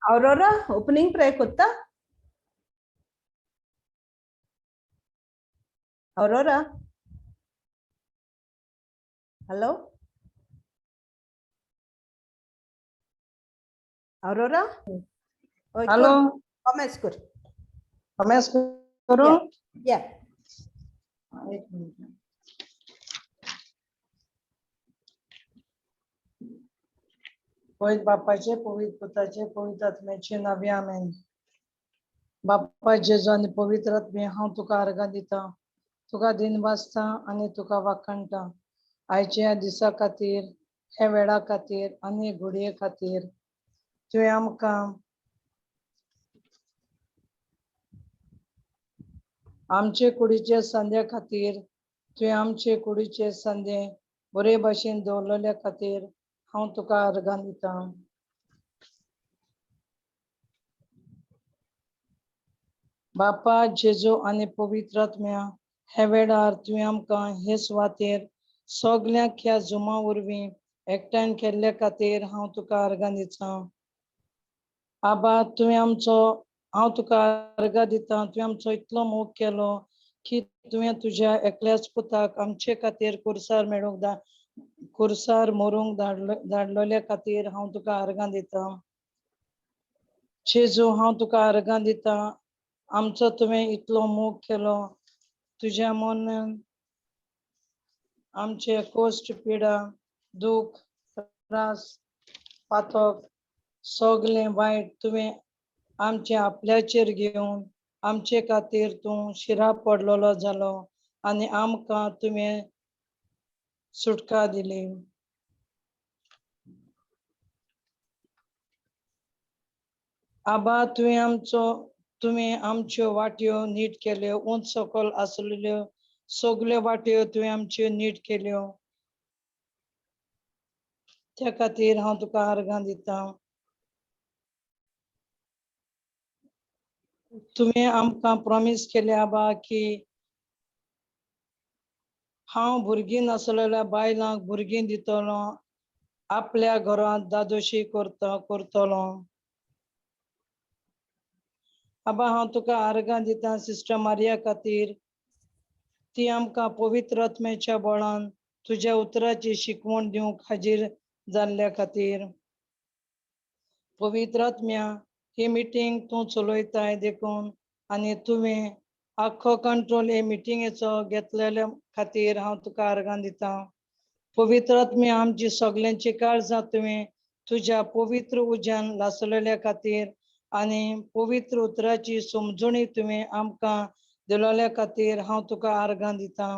Aurora, opening prayer kotta. Aurora. Hello. Aurora. Hello. Comments कर. Comments करो. Yeah. पवित्र बापाचे, पवित्र पुत्राचे, पवित्र आत्म्याचे नावे आमेन. बाप्पा जेजू आणि पवित्र आत्मे हांव तुका अर्घा दिता, तुका दिन वाजता आणि तुका वाखणटा. आयच्या दिसा खातीर, हे वेळा खातीर आणि घडये खातीर तुवें आमकां आमचे कुडीचे संदे खातीर तुवें आमचे कुडीचे संदे बरे भाशेन दवरलेल्या खातीर हांव तुका अर्घा दिता. बापा जेजू आणि पवित्र आत्म्या, हे वेळार तुवें आमकां हे सुवातेर सगळ्यांक ह्या जुमा वरवीं एकठांय केल्ल्या खातीर हांव तुका अर्घा दिता. आबा, तुवें आमचो हांव तुका अर्घा दिता, तुवें आमचो इतलो मोग केलो की तुवें तुज्या एकल्याच पुताक आमचे खातीर कुर्सार मरूंक धाडलेल्या खातीर हांव तुका अर्घा दिता. जेजू, हांव तुका अर्घा दिता, आमचो तुवें इतलो मोग केलो, तुज्या मनान आमचे कश्ट, पिडा, दुख, त्रास, पातक सगळें वायट तुवें आमचे आपल्याचेर घेवन आमचे खातीर तूं शिरा पडलेलो जालो आनी आमकां तुवें सुटका दिली. आबा, तुवें आमच्यो वाट्यो नीट केल्यो, उंच सकल आसलेल्यो सगल्यो वाट्यो तुवें आमच्यो नीट केल्यो, त्या खातीर हांव तुका अर्घा दिता. तुवें आमकां प्रॉमिस केलें आबा की हांव भुरगीं नासलेल्या बायलांक भुरगीं दितलो, आपल्या घरांत दादोशी करतलो. आबा, हांव तुका अर्घा दिता सिस्टर मारिया खातीर, ती आमकां पवित्र आत्म्याच्या बळान तुज्या उतराची शिकवण दिवंक हाजीर जाल्ल्या खातीर. पवित्र आत्म्या, ही मिटींग तूं चलयताय देखून आनी तुवें आख्खो कंट्रोल हे मिटींगेचो घेतलेल्या खातीर हांव तुका अर्घा दिता. पवित्र आत्म्या, आमची सगळ्यांची काळजां तुवें तुज्या पवित्र उज्यान लासलेल्या खातीर आनी पवित्र उतराची समजुणी तुवें आमकां दिलेल्या खातीर हांव तुका अर्घा दिता.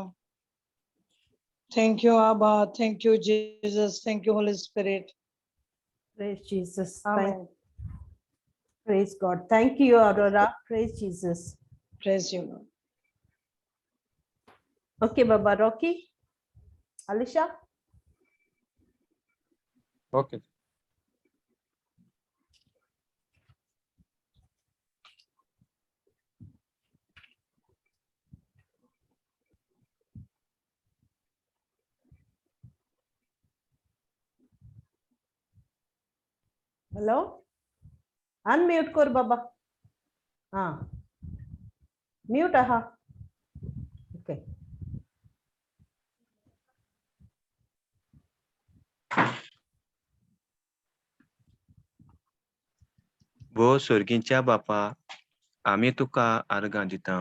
थँक यू आबा, thank you Jesus, thank you holy spirit. Praise Jesus. Amen. Praise God. Thank you, Aurora. Praise Jesus. Praise you, Lord. Okay, Baba. Rocky. Alisha. Okay. Hello. Unmute कर बाबा. हाँ. Mute आहा. Okay. वो सर्गीच्या बापा, आमी तुका अर्घा दिता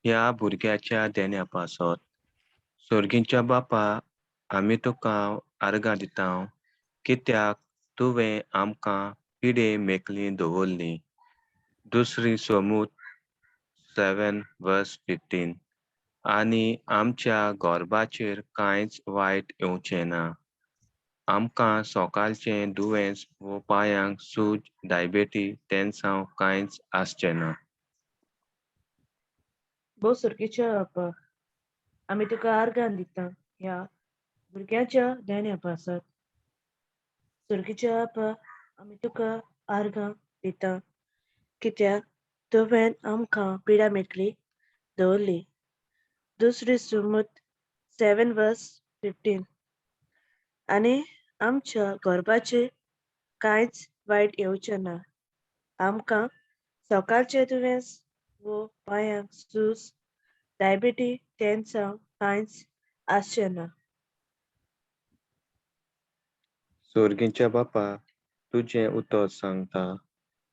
ह्या भुरग्याच्या देण्या पासत. सर्गीच्या बापा, आमी तुका अर्घा दिता कित्याक तुवें आमकां पिडे मेकली दवरली. दुसरी समूत 7:15 आनी आमच्या गोरबाचेर कांयच वायट येवचें ना. आमकां सोकालचें दुयेंस वो पांयांक सूज, डायबेटी तेन्सांव कांयच आसचें ना. भोव सुरकेच्या बापा, आमी तुका अर्घा दिता ह्या भुरग्याच्या देण्या पासत. सुरकेच्या बापा, आमी तुका अर्घा दिता कित्याक तुवें आमकां पिडा मेकळी दवरली. दुसरी समूत 7:15 आनी आमच्या गोरबाचेर कांयच वायट येवचें ना. आमकां सकाळचें दुयेंस वो पांयांक सूज डायबिटी तेंचो कांयच आसचें ना. सुर्गीच्या बापा, तुजें उतर सांगता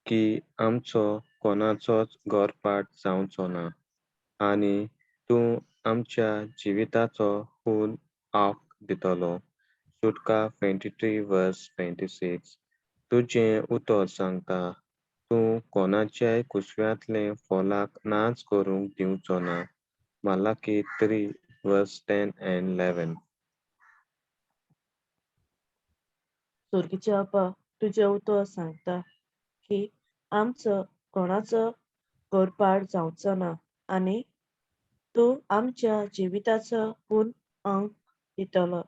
की आमचो कोणाचोच गोरपाट जावचो ना आनी तूं आमच्या जिविताचो खून आंक दितलो. सुटका 23 वर्स 26. तुजें उतर सांगता तूं कोणाच्याय कुसव्यांतले फॉलाक नाच करूंक दिवचो ना. Malachi 3 verse 10 and 11. सुर्गीचे बापा, तुजें उतर सांगता की आमचो कोणाचो गोरपाड जावचो ना आनी तूं आमच्या जिविताचो खून अंक दितलो.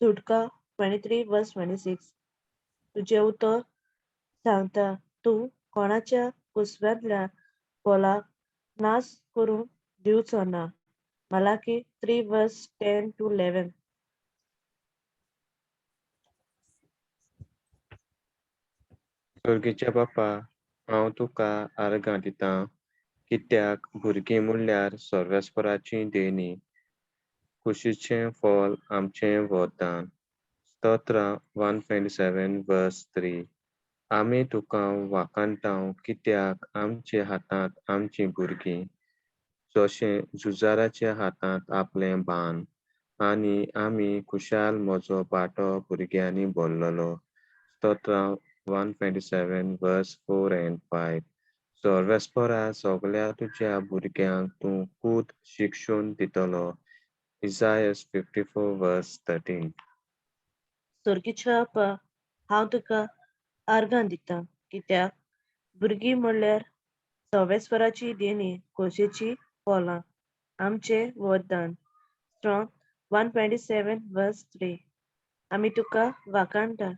सुटका 23 वर्स 26. तुजें उतर सांगता तूं कोणाच्या कुसव्यांतल्या फॉलाक नाच करूंक दिवचो ना. Malachi 3 verse 10 to 11. सुर्गीच्या बापा, हांव तुका आर्गां दितां, कित्याक भुरगीं म्हणल्यार सर्वेस्पराची देणी. कुशीचें फळ आमचें वरदान. स्तोत्र 127 verse 3. आमी तुका वाखाणटाव कित्याक आमचे हातांत आमचीं भुरगीं, जशें झुजाराच्या हातांत आपलें बान, आनी आमी खुशाल म्हजो पाटो भुरग्यांनी भरलेलो. स्तोत्र 127 verse 4 and 5. सर्वेस्परा सगल्या तुज्या भुरग्यांक तूं खूद शिक्षून दितलो. Isaiah 54 verse 13. सुर्गीच्या बापा, हांव तुका आर्गां दितां कित्याक भुरगीं म्हणल्यार सर्वेस्पराची देणी खोशेची फळां आमचें वरदान. Strong 127 verse 3. आमी तुका वाखाणटा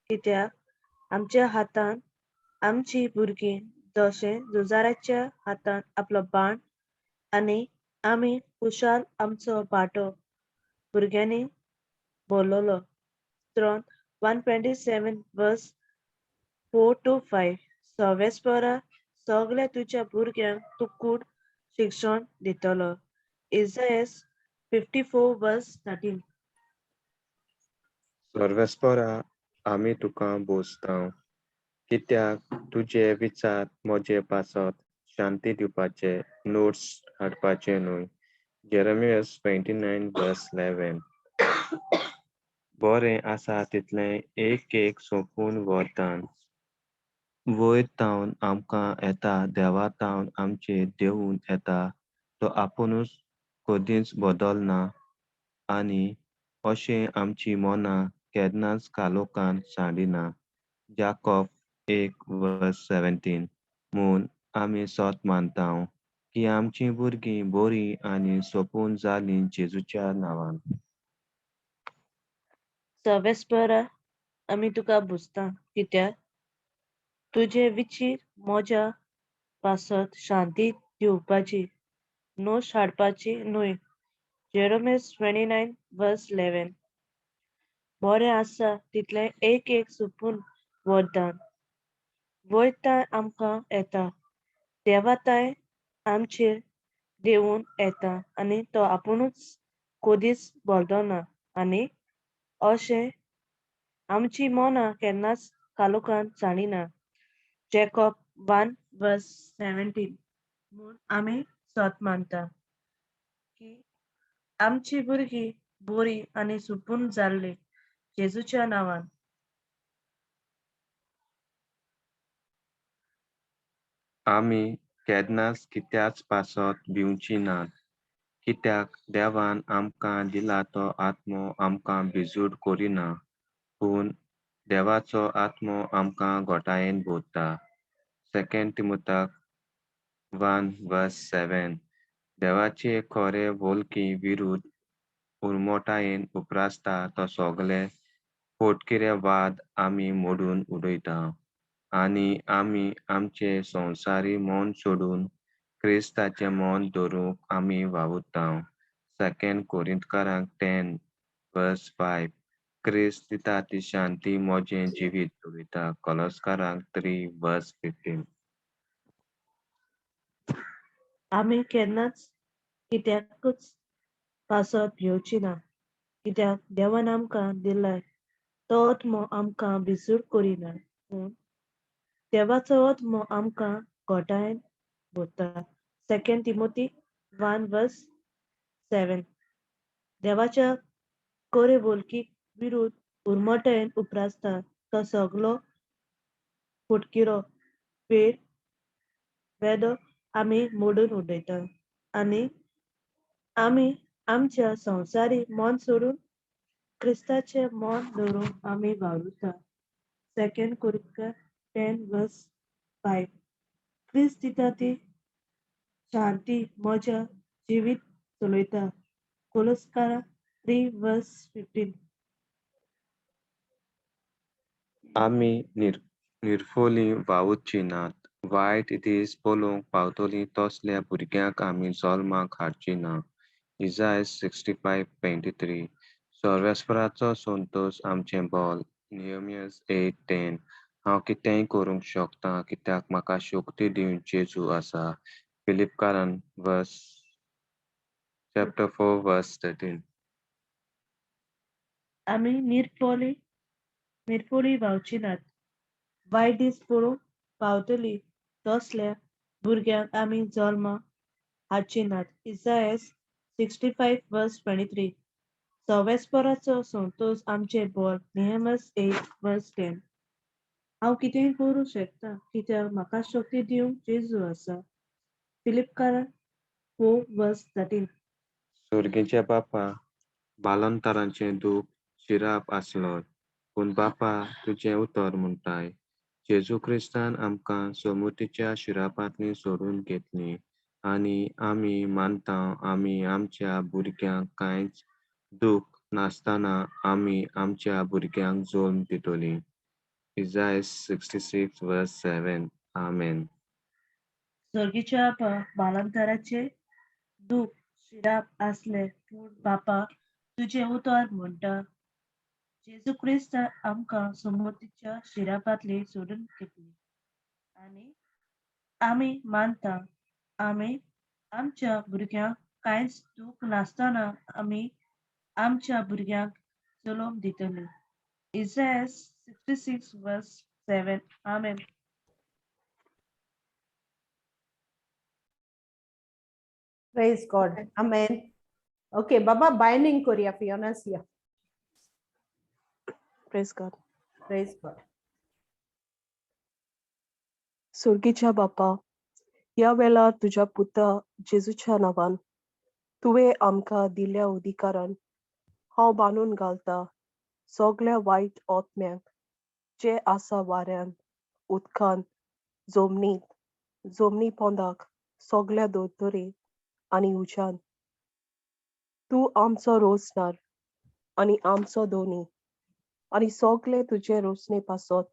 कित्याक आमच्या हातांत आमचीं भुरगीं, जशें झुजाराच्या हातांत आपलो बाण, आनी आमी खुशाल आमचो पाटो भुरग्यांनी भरलेलो. Strong 127 verse 4 to 5. सर्वेस्परा सगल्या तुज्या भुरग्यांक तूं खूद शिक्षण दितलो. Isaiah 54 verse 13. सर्वेस्परा आमी तुका बोसतांव, कित्याक तुजे विचार म्हजे पासत शांती दिवपाचे नोट्स हाडपाचे न्हय. Jeremiah 29 verse 11. बरें आसा तितलें एक सोंपून वरतान. वयर तावन आमकां येता, देवा तावन आमचेर देंवून येता, तो आपुणूच कदींच बदलना आनी अशें आमचीं मनां केन्नाच कालोखान सांडिना. जाकोब 1 verse 17. म्हूण आमी सोत मानतांव की आमचीं भुरगीं बरीं आनी सोंपून जालीं जेजूच्या नांवान. सर्वेस्परा आमी तुका बुजता कित्याक तुजे विचीर म्हज्या पासत शांती दिवपाची नोश हाडपाची न्हय. Jeremiah 29 verse 11. बरें आसा तितलें एक सोंपून वरदान. वयताय आमकां येता, देवाताय आमचेर देंवून येता आनी तो आपुणूच कदींच बदलना आनी अशें आमचीं मनां केन्नाच कालोखान सांडिना. Jacob 1 verse 17. म्हूण आमी सोत मानता की आमचीं भुरगीं बरीं आनी सोंपून जाल्लीं जेजूच्या नांवान. आमी केन्नाच कित्याच पासत भिवची नात, कित्याक देवान आमकां दिला तो आत्मो आमकां भिजूड करिना, पूण देवाचो आत्मो आमकां गोठायेन भोरता. 2 Timothy 1 verse 7. देवाचे खरे वोलकी विरुद्ध उर्मोटायेन उप्रासता तो सोगले फोटकिरे वाद आमी मोडून उडयता आनी आमी आमचे संवसारी मोन सोडून क्रिस्ताचें मोन धरूंक आमी वावुरतांव. 2 Corinthians 10 verse 5. Christ दिता ती शांती मोजें जिवीत चलयता. कॉलोस्कारांक 3 verse 15. आमी केन्नाच कित्याकूच पासत भिवची ना, कित्याक देवान आमकां दिलाय तो आत्मो आमकां भिसूर करिना, पूण देवाचो आत्मो आमकां घोटायन भरता. 2 Timothy 1 verse 7. देवाच्या कोरेबोलकीक विरुद्ध उर्मटायेन उपरासता तो सगलो फुटकिरो पेट वेदो आमी मोडून उडयता आनी आमी आमच्या संवसारी मन सोडून क्रिस्ताचे मन धरून आमी वावुरता. 2 Corinthians 10 verse 5. क्रिस्त दिता ती शांती मोज्या जिवीत चलयता. कोलोस्कारां 3 verse 15. आमी निर्फोली वावुरची नात. वायट दीस पळोवंक पावतली तसल्या भुरग्यांक आमी जल्माक हाडची ना. Isaiah 65:23. सर्वेस्पराचो संतोश आमचें बोल. Nehemiah 8:10. हांव कितेंय करूंक शकता कित्याक म्हाका शक्ती दिवन जेजू आसा. फिलिपकारान chapter 4 verse 13. आमी निर्फोली वावची नात. वायट दीस पळोवंक पावतली तसल्या भुरग्यांक आमी जल्माक हाडची नात. Isaiah 65 verse 23. सर्वेस्पराचो संतोष आमचें बोल. Nehemiah 8 verse 10. हांव कितेंय करूंक शकता कित्याक म्हाका शक्ती दिवंक जेजू आसा. फिलिपकारां 4 verse 13. सुर्गेच्या बापा, बालंतरांचें दूख शिराप आसलो, पूण बापा तुजें उतर म्हणटाय. जेजू क्रिस्तान आमकां समृद्धीच्या शिरापांतली सोडून घेतली आनी आमी मानता आमी आमच्या भुरग्यांक कांयच दूख नासतना आमी आमच्या भुरग्यांक जल्म दितली. Isaiah 66 verse 7. Amen. सर्गीच्या बालंतराचे दूख शिराप आसले पूण बापा तुजें उतर म्हणटा. जेजू क्रिस्त आमकां समृद्धीच्या शिरापांतली सोडून घेतली आनी आमी मानता आमी आमच्या भुरग्यांक कांयच दूख नासतना आमी आमच्या भुरग्यांक जल्म दितली. Isaiah 66 verse 7. Amen. Praise God. Amen. Okay, Baba, binding Korea Fiona's here. Praise God. Praise God. सुर्गीच्या बापा, ह्या वेळार तुज्या पुता जेजूच्या नांवान तुवें आमकां दिल्ल्या अधिकारान हांव बांदून घालता सगळ्या वायट आत्म्यांक जे आसा वाऱ्यान, उदकान, जमनी पोंदाक, सगळ्या दोतोरी आनी उज्यान. तूं आमचो रोजनार आनी आमचो दोनी आनी सगळे तुजे रोसने पासत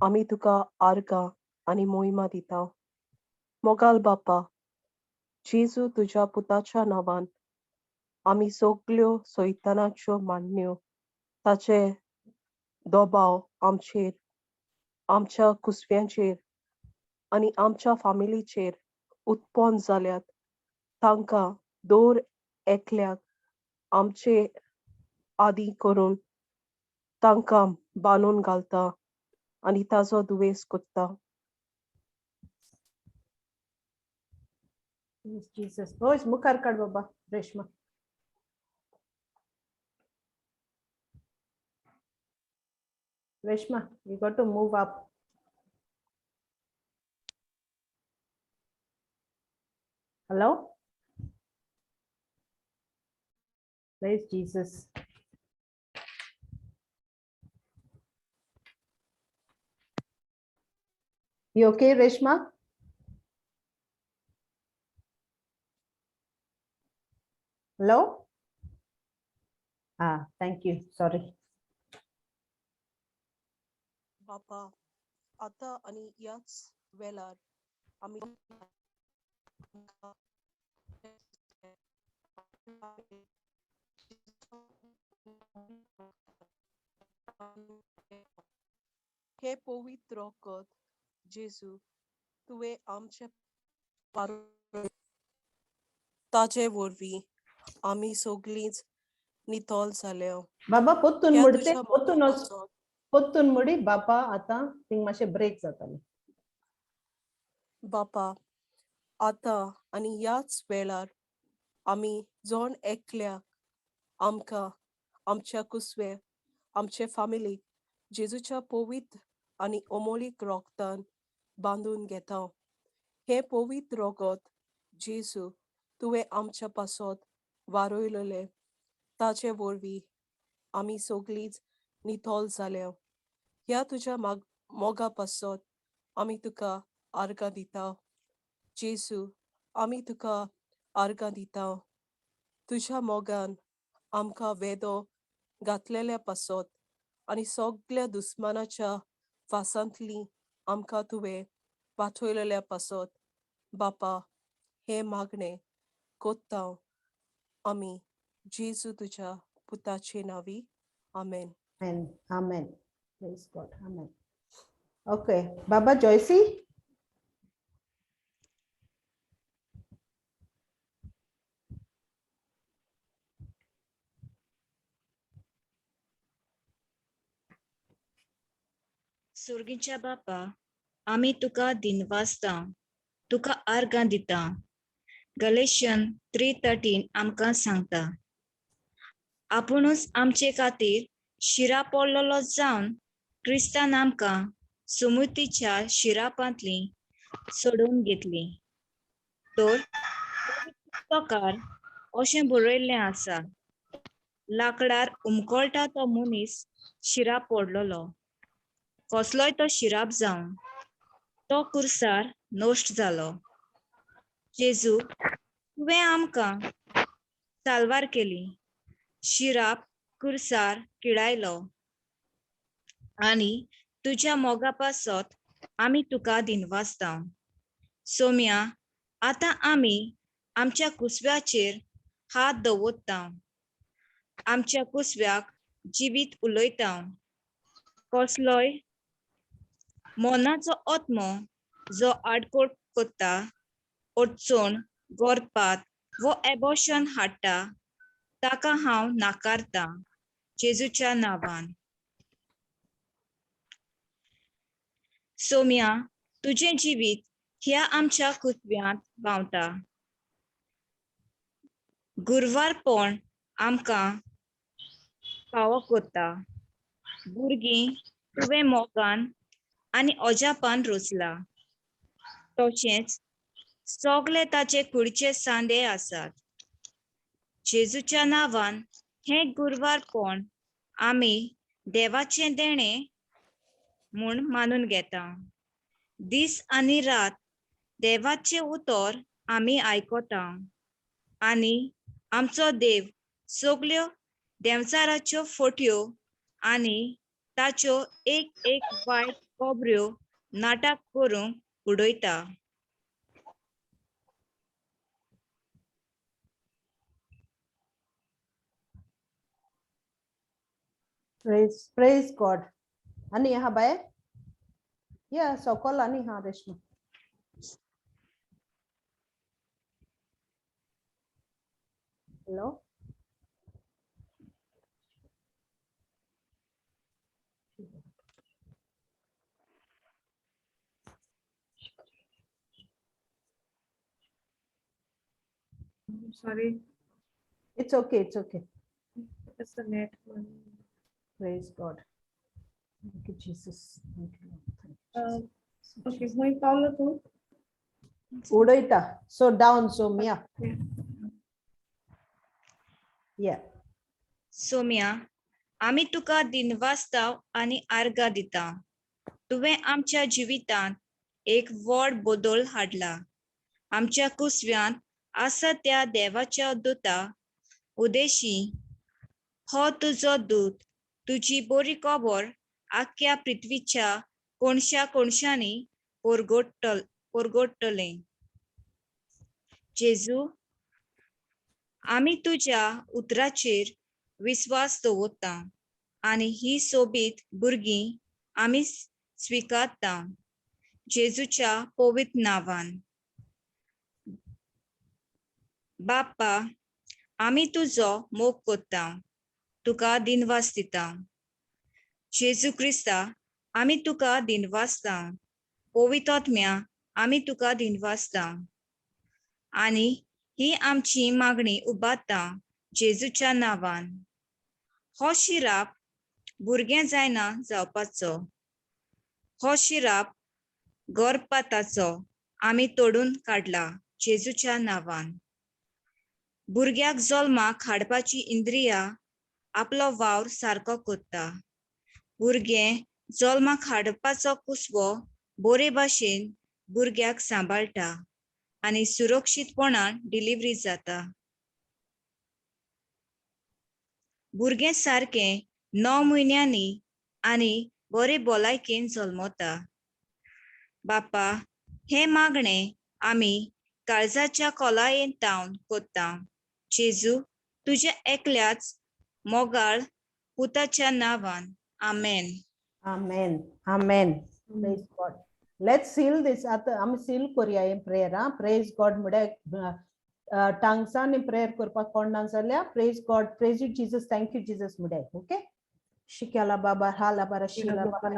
आमी तुका आर्गां आनी मोहिमा दिता. मोगाल बापा, जेजू तुज्या पुताच्या नांवान आमी सगळ्यो सैतानाच्यो मांडण्यो ताचे दोबाव आमचेर, आमच्या कुसव्यांचेर आनी आमच्या फामिलीचेर उत्पन्न जाल्यात तांकां दर एकल्याक आमचे आदी करून तांकां बांदून घालता आनी ताजो दुयेंस कोत्ता. Yes, Jesus. Voice mukar kad Baba, Reshma. Reshma, you got to move up. Hello? Praise Jesus. You okay, Reshma? Hello? Thank you. Sorry. बापा, आता आनी ह्याच वेळार आमी हे पवित्र रगत जेजू तुवें आमचे ताचे वरवीं आमी सगळींच नितोल जाल्यो. बाबा पोत्तून ह्या मुडते तुज्या पोत्तून मोगापासून पोत्तून मुडी बापा आता थिंग मातशे ब्रेक जाताले. बापा आतां आनी ह्याच वेळार आमी जोन एकल्याक आमकां आमच्या कुसवे आमचे फामिलीक जेजूच्या पवित्र आनी अमोलीक रोगतान बांदून घेता. हे पवित्र रगत जेजू तुवें आमच्या पासत वारोयलेले ताचे वरवीं आमी सगळींच नितोल जाल्यो. ह्या तुज्या मोगा पासत आमी तुका आर्गां दिता. जेजू आमी तुका आर्गां दिता. तुज्या मोगान आमकां वेदो घातलेल्या पासत आनी सगळ्या दुस्मानाच्या वासांतलीं आमकां तुवें वाचयलेल्या पासत बापा हे मागणें कोत्ता आमी जेजू तुज्या पुताचे नांवी. आमेन. Amen. Amen. Praise God. Amen. Okay. Baba Joycey. सुर्गीच्या बापा आमी तुका दिनवासता तुका आर्गां दिता. गलेशियन 3:13 आमकां सांगता आपुणूच आमचे खातीर शिरा पडलेलो जावन क्रिस्तान आमकां सुमतीच्या शिरापांतली सोडून घेतली. तर पुस्तकार अशें बरयल्लें आसा लाकडार उमकळटा तो मनीस शिरा पडलेलो. कसलोय तो शिराप जावन तो कुर्सार नश्ट जालो. जेजू तुवें आमकां साल्वार केली. शिराप कुर्सार किडायलो आनी तुज्या मोगा पासत आमी तुका दिनवासता. सोम्या आतां आमी आमच्या कुसव्याचेर हात दवरता. आमच्या कुसव्याक जिवीत उलयता. कसलोय मोनाचो आत्मो जो आडकोड कोत्ता अडचण गोरपात वो एबॉर्शन हाडटा ताका हांव नाकारता जेजूच्या नांवान. सोम्या तुजें जिवीत ह्या आमच्या कुसव्यांत व्हांवता. गुरवारपण आमकां फावो कोत्ता. भुरगीं तुवें मोगान आनी अजापान रोचला. तशेंच सगळे ताचे कुडीचे सांदे आसात. जेजूच्या नांवान हें गुरवारपण आमी देवाचें देणें म्हूण मानून घेता. दीस आनी रात देवाचें उतर आमी आयकता आनी आमचो देव सगल्यो देंवचाराच्यो फोटयो आनी ताच्यो एक एक वायट खबऱ्यो नाटक करूंक उडयता. Praise God. Ani yaha bae? Yeah, Sokol ani ha Reshma. Hello. Sorry, It's okay. It's okay. it's the net one. Praise God. Thank you, Jesus. Thank you, Lord. Thank you, Jesus. Okay, muy Paulo tu. Udaita. So down, so Mia. Yeah. Saumya आमी तुका दिनवासता आनी आर्गां दिता. तुवें आमच्या जिवितांत एक व्हड बदल हाडला. आमच्या कुसव्यांत आसा त्या देवाच्या दुता उदेशी हो तुजो दूत तुजी बरी खबर आख्या पृथ्वीच्या कोणशा कोणशांनी परगोडटलें. जेजू आमी तुज्या उतराचेर विस्वास दवरता आणि ही सोबीत भुरगीं आमी स्वीकारता जेजूच्या पवित्र नावान. बाप्पा, आमी तुजो मोग कोत्ता, तुका दिनवास दिता. जेजू क्रिस्ता, आमी तुका दिनवास दिता. पवित्र आत्म्या, आमी तुका दिनवास दिता. आणि ही आमची मागणी उबारता जेजूच्या नावान. हो शिराप भुरगें जायना जावपाचो, हो शिराप गर्भपाताचो आमी तोडून काडला जेजूच्या नावान. भुरग्याक जल्माक हाडपाची इंद्रिया आपलो वावर सारको कोत्ता. भुरगें जल्माक हाडपाचो कुसवो बरे भाशेन भुरग्याक सांबाळटा आणि सुरक्षीतपणान डिलिव्हरी जाता. भुरगें सारकें 9 म्हयन्यांनी आनी बरे भलायकेन जल्मता. बाप्पा, हे मागणें आमी काळजाच्या खोलायेन तावन कोत्ता जेजू तुज्या एकल्याच मोगाळ पुताच्या नावान. आमेन. Amen. Amen. Praise God. Let's seal this. आता आम्ही seal करूया हे prayer. Praise God. मुळे tongues आणि prayer करपाक कोण जाल्या. Praise God. Praise you Jesus. Thank you Jesus मुळे. Okay. Shikala baba hala bara shila baba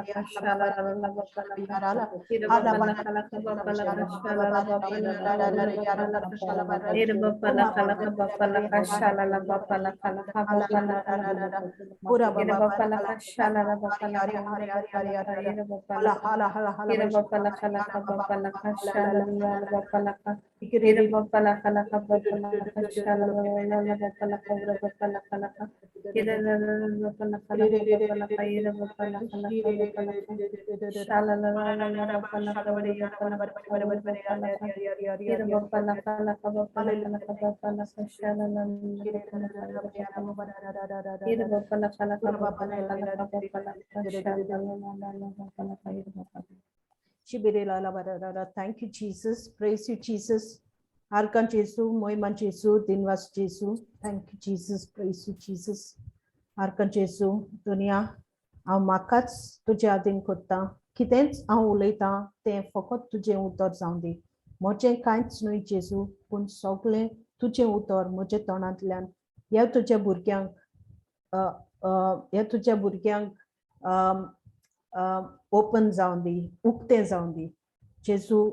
Thank you, Jesus. Praise you, Jesus. Arkan Jesu, Moiman Jesu, Dinwas Jesu. Thank you, Jesus. Praise you, Jesus. Arkan Jesu, Dunia, हांव म्हाकाच तुज्या आदीन कोत्ता. कितेंच हांव उलयतां तें फकत तुजें उतर जावं दी. म्हजें कांयच न्हय जेजू, पूण सगळें तुजें उतर म्हज्या तोंडांतल्यान ह्या तुज्या भुरग्यांक ओपन जावं दी, उक्तें जावं दी. जेजू,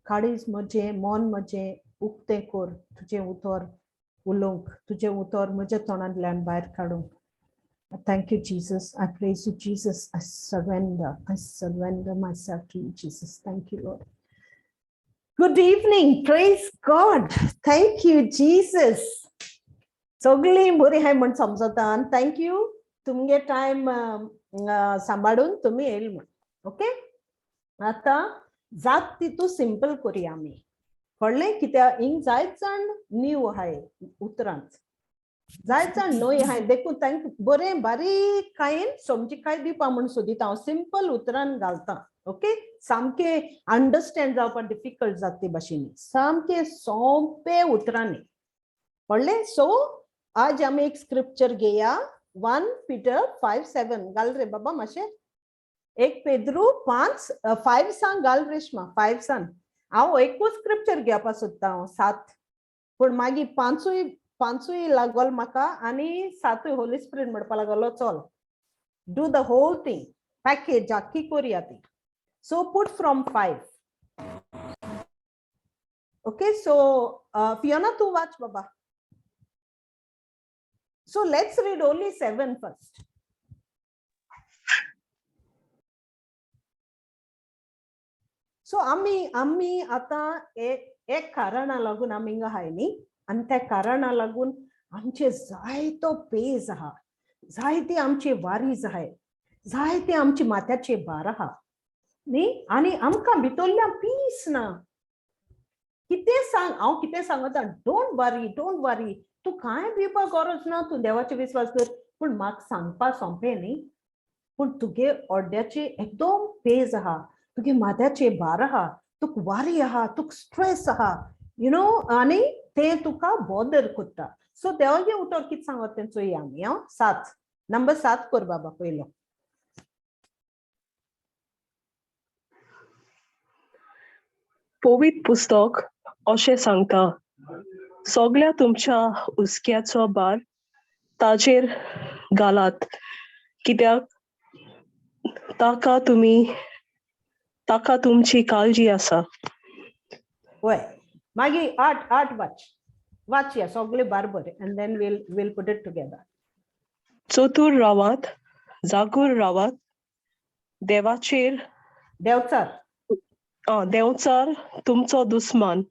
काळीज म्हजें मन म्हजें उक्तें कर तुजें उतर उलोवंक, तुजें उतर म्हज्या तोंडांतल्यान भायर काडूंक. Thank you, Jesus. I praise you, Jesus. I surrender myself to you, Jesus. Thank you, Lord. Good evening. Praise God. Thank you, Jesus. सगळी बरी हाय म्हण समजता. Thank you. तुमगे टाइम सांभाळून तुम्ही येईल म्हण. ओके. आता जात तितू सिंपल करूया आमी. कळ्ळें कित्याक हिंग जायत जाण न्यू हाय उतरांत. जायत जाण नोय हाय देखून तांकां बरें बारीक कायेन समजिकाय दिवपा म्हण सोदिता. हांव सिंपल उतरान घालता. ओके. सामके अंडरस्टँड जावपाक डिफिकल्ट जाता ते भाशेन. सामके सोंपे उतरांनी. कळ्ळें. सो आज आमी एक स्क्रिप्चर घेया. 1 Peter 5:7 घाल रे बाबा मातशें. 1 पेद्रू 5 सांग घाल रेश्मा. 5 सांग. हांव एकूच स्क्रिप्चर घेवपाक सोदता. हांव 7 पूण मागीर 5 लागल म्हाका आनी 7 होली स्पिरीट म्हणपा लागलो चल do the whole thing package आख्खी करूया ती. So put from 5. Okay. So Fiona तू वाच बाबा. So let's read only 7 first. So आम्ही आता एक कारणा लागून आमी हिंगा हाय न्ही आनी त्या कारणा लागून आमचे जायतो पेज आहा, जायती आमची वारीज आहाय, जायते आमची माथ्याचे भार आहा न्ही. आनी आमकां भितरल्या पीस ना. कितें सांग हांव कितें सांगता. डोंट वरी तू कांय भिवपाक गरज ना. तू देवाचे विश्वास कर. पूण म्हाका सांगपा सोंपें न्ही. पूण तुगे ओड्याचे एकदम पेज आहा, तुगे माथ्याचे भार आहा, तुका वारी आहा, तुका स्ट्रेस आहा यू नो आनी तें तुका बॉदर कोत्ता. सो देवागे उतर कितें सांगता तें चोया आमी. 7 नंबर 7 कर बाबा पयलो. पवित्र पुस्तक अशें सांगता, सगळ्या तुमच्या उस्क्याचो भार ताचेर घालात, कित्याक ताका तुमची काळजी आसा. वय मागीर 8 वाच या सगळे barber and then we'll put it together. चतुर रावात, जागूर रावात, देवाचेर देंवचार तुमचो दुस्मान,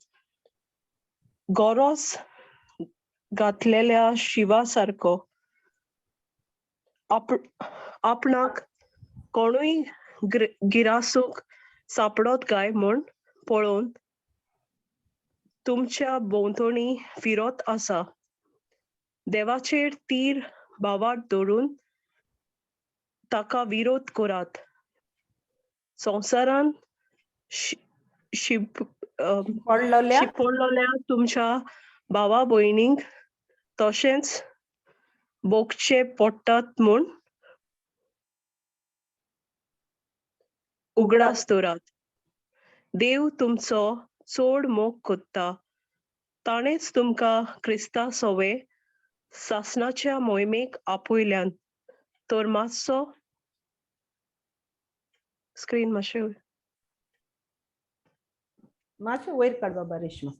गरज घातलेल्या शिवा सारको. आपणाक कोणूय गिरासूक सापडत काय म्हूण पळोवन तुमच्या भोंवतणी फिरत आसा. देवाचेर तीर बावाट धरून ताका विरोध करात. संवसारान शिपडलेल्या तुमच्या भावा भयणींक तशेंच भोगचे पडटात म्हूण उगडास दवरात. देव तुमचो चड मोग कोत्ता. ताणेच तुमकां क्रिस्ता सवे सासणाच्या मोहिमेक आपयल्यान. तर मातसो स्क्रीन मातशें वयर काड बाबा रेश्मा.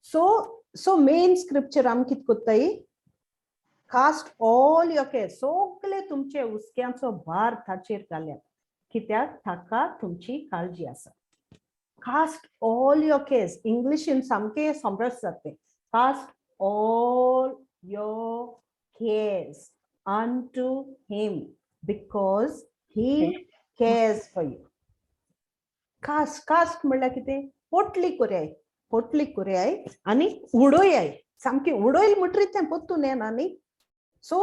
सो मेन स्क्रिप्चर आमी कितें कोत्ताय, कास्ट ऑल युअर केअर, सगळे तुमचे उस्क्यांचो भार ताचेर घाल्यात, कित्याक ताका तुमची काळजी आसा. कास्ट ऑल युअर केअर्स, इंग्लिशीन सामकें समरस जाते. Cast all your cares unto him because he cares for you. Cast म्हणल्यार कितें, पोटली कोरयाय आनी उडोयाय. सामकी उडोयल म्हणटरी तें पोत्तून येना न्ही. सो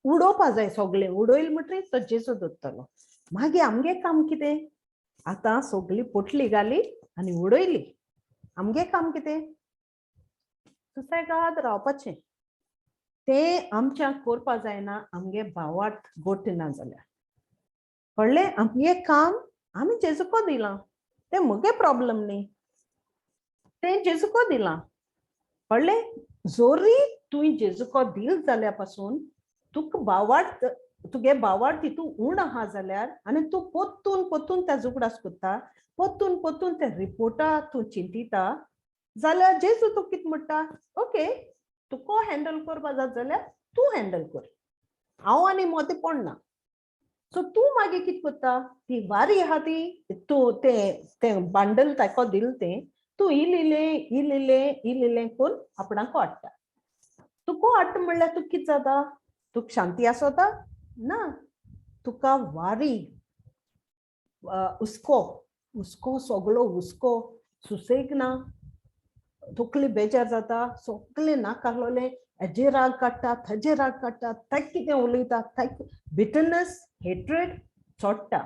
उडोवपा जाय सगळें. उडोयल म्हणटरी तो जेजू दोत्तलो. मागीर आमगे काम कितें, आतां सगळी पोटली घाली आनी उडयली. आमगे काम कितें, सुसेगाद रावपाचें. तें आमच्या करपा जायना आमगे भावार्थ गोठना जाल्यार. कळ्ळें, आमगे काम आमी जेजुको दिलां. तें म्हगे प्रॉब्लेम न्ही, तें जेजुको दिलां. कळ्ळें, जोरी तुवें जेजुको दिल जाल्या पासून तुका भावार्थ, तुगे भावार्थ तितू उण आहा जाल्यार, आनी तूं पोत्तून त्या जुगडास कोत्ता, पोत्तून त्या रिपोर्टा तूं चिंतिता जाल्यार जेजू तूं कितें म्हणटा, ओके तुका हँडल करपा जाता जाल्यार तूं हँडल कर, हांव आनी मोदें पडना. सो तूं मागीर कितें कोत्ता, ती वारी आहा ती तूं तें बांडल ताका दिल तें तूं इल्लें करून आपणाक हाडटा. तुका हाडटा म्हणल्यार तुका कितें जाता, तुका शांती आसता ना. तुका वारी उस्को सगळो उस्को सुसेग ना, तकली बेजार जाता, सगळें नाकालोलें हेजे राग काडटा, थजे राग काडटा, ताका कितें उलयता, ताका बिटरनेस, हेट्रेड चोडटा.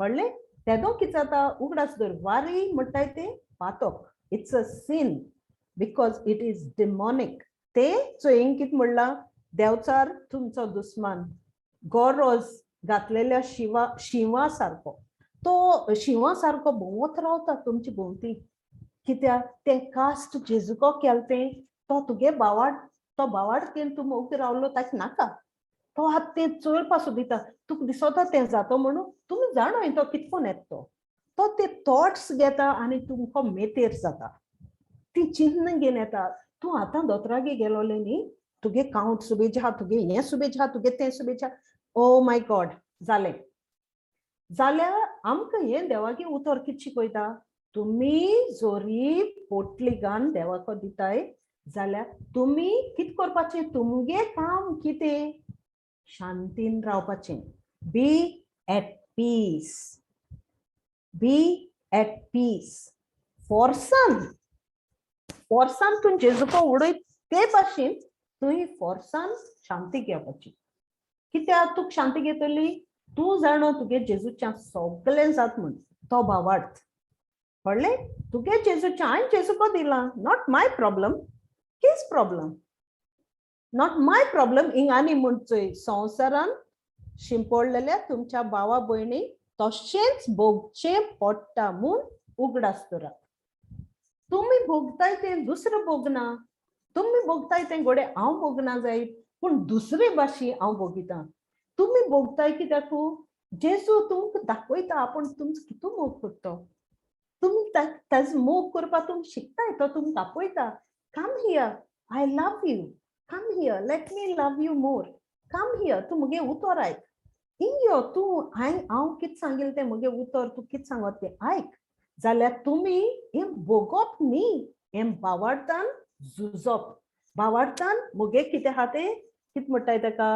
कळ्ळें, तेदो कितें जाता, उगडास दर वारी म्हणटाय तें पातक. It's a sin because it is demonic. ते सो हें कितें म्हणलां, देवचार तुमचो दुस्मान, गरज घातलेल्या शिवा सारको. तो शिवा सारको भोंवत रावता तुमचे भोंवती. कित्याक तें कास्ट जेजुको केलें तें, तो तुगे भावार्थ केन तूं मोग रावलो ताका नाका. तो आतां तें चोरपा सोदिता, तुका दिसता तें जाता म्हणून. तुमी जाणाय तो कितकोन येता तो ते थॉट्स घेता आनी तुमकां मेतेर जाता. ती चिन्ह घेवन येता. तूं आतां दोतोरागे गेलोलें न्ही, तुगे काउंट सुबेज आहा, तुगे हें सुबेज आहा, तुगे तें सुबेज आहा. ओ माय गॉड, जालें जाल्यार आमकां हें देवागे उतर कितें शिकयता, तुमी जोरी पोटली घान देवाको दिताय जाल्यार तुमी कितें करपाचें, तुमगे काम कितें, शांतीन रावपाचें. बी एट पीस. फोर्सान तूं जेजुको उडय ते भाशेन तुवें फोर्सान शांती घेवपाची. कित्याक तुका शांती घेतली, तूं जाणो तुगे जेजूच्या सगळें जाता म्हण तो भावार्थ. कळ्ळें, तुगे जेजूच्या हांवें जेजुको दिलां, not my problem, his problem. Not my problem इंगानी म्हणचोय संवसारान शिंपडलेल्या तुमच्या भावा भयणी तशेंच भोगचे पडटा म्हूण उगडास करा. तुम्ही भोगताय ते दुसरं भोगना, तुम्ही भोगताय ते घोडे हांव भोगना जाय, पूण दुसरे भाशी हांव भोगिता. तुम्ही भोगताय कित्याक जेजू तुमकां दाखयता आपण तुमचो कितू मोग करता. तुम्ही ताजो मोग करपाक तुमी शिकताय, तो तुमकां दाखयता. Come here, I love you, come here, let me love you more, come here, तू मुगे उतर आयक. इंग्यो तू हांव कितें सांगिल्लें तें मुगे उतर तू कितें सांगत तें आयक. जाल्यार तुमी हें भोगप न्ही, हें भावार्थान झुजप. भावार्थान मुगे कितें आहा तें कितें म्हणटाय ताका,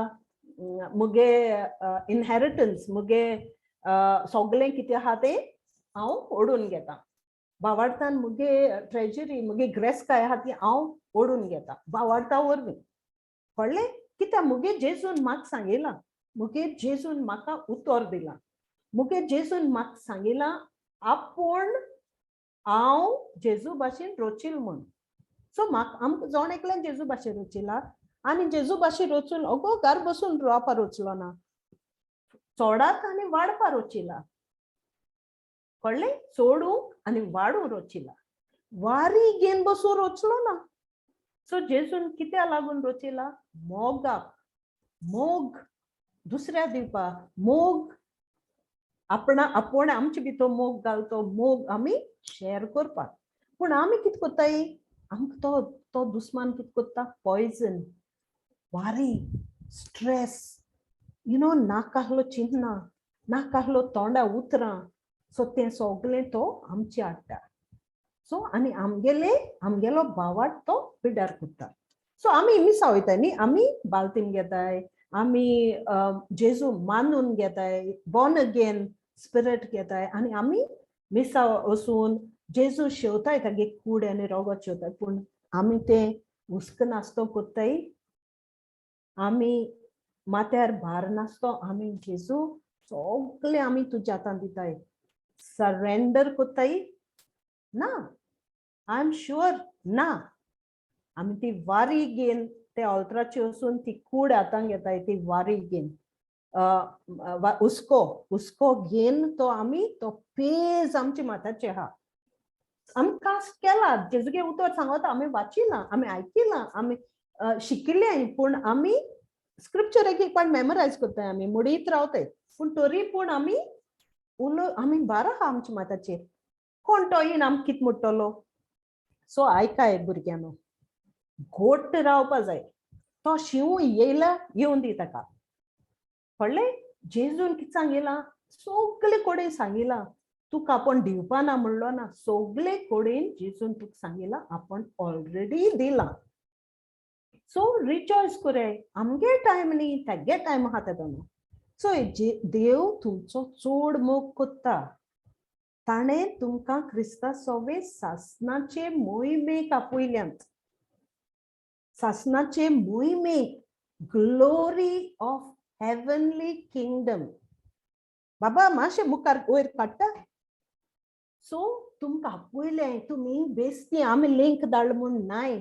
मुगे इनहेरिटन्स, मुगे सगळें कितें आहा तें हांव ओडून घेता. भावार्थान मुगे ट्रेजरी, मुगे ग्रेस काय आहा ती हांव ओडून घेता भावार्था वरवीं. कळ्ळें? कित्याक मुगे जेजून म्हाका सांगिलां, मुगे जेजून म्हाका उतर दिलां, मुगे जेजून म्हाका सांगिलां आपूण हांव जेजू भाशेन रोचिल म्हूण. सो म्हाका आमकां जोण एकल्यान जेजू भाशेन रोचिला आनी जेजू भाशेन रोचून अगो घर बसून रावपा रोचलो ना, चोडात आनी वाडपा रोचिला. कळ्ळें? सोडूंक आनी वाडूंक रोचिला, वारी घेवन बसून रोचलो ना. सो जेजून कित्या लागून रोचिला? मोगाक. मोग दुसऱ्या दिवपा, मोग आपूण आमचे भितर मोग घालतो, मोग आमी शेअर करपाक. पूण आमी कितें कोत्ताय, आमकां तो दुस्मान कितें कोत्ता? पॉयजन, वारी, स्ट्रेस, नाकाहलो चिन्ह, नाकाहलो तोंडा उतरां. सो तें सगळें तो आमचे हाडटा. सो आनी आमगेलो भावार्थ तो पिड्यार करता. सो आमी मिसा वयताय न्ही, आमी बाल्तीम घेताय, आमी जेजू मानून घेताय, बॉर्न अगेन स्पिरिट घेताय, आनी आमी मिसा वचून जेजू शेवताय, तागे कूड आनी रगत शेवताय. पूण आमी तें हुस्क नासतो कोत्ताय, आमी माथ्यार भार नासतो, आमी जेजू सगळें आमी तुज्या हातान दिताय, सरेंडर कोत्ताय ना. आय एम शुअर ना. आमी ती वारी घेवन ते ऑल्टराचेर वचून ती कूड हातान घेताय, ती वारी घेवन उस्को घेवन तो आमी तो पेज आमच्या माथ्याचेर आहा. आमी कास्ट केला, जेजूगे उतर सांगता, आमी वाचिलां, आमी आयकिलां, आमी शिकिल्लें, पूण आमी स्क्रिप्चर एक पाट मेमोरायज करताय, आमी मुडीत रावताय, पूण तरी पूण आमी आमी भार आहा आमच्या माथ्याचेर. कोण तो येवन आमकां कितें म्हणटलो? सो आयकाय भुरग्यानो, घोट्ट रावपा जाय. तो शिव येयला येवन दी ताका. कळ्ळें? जेजून कितें सांगिलां? सगळे कोडेन सांगिलां. तुका आपण दिवपा ना म्हणलो ना, सगळे कोडेन जेजून तुका सांगिलां आपण ऑलरेडी दिलां. सो रिजॉयस कोराय. आमगे टायम न्ही, तेगे टायम आहा तेदो. सो देव तुमचो चड मोग कोत्ता. ताणें तुमकां क्रिस्ता सवे सासणाचे मोहिमेक आपयल्यांत. सासणाचे मोहिमेक, ग्लोरी ऑफ हेवनली किंगडम. बाबा मातशें मुखार वयर काडटा. सो तुमकां आपयलें, तुमी बेस्ती आमी लिंक धाडल म्हूण नाय.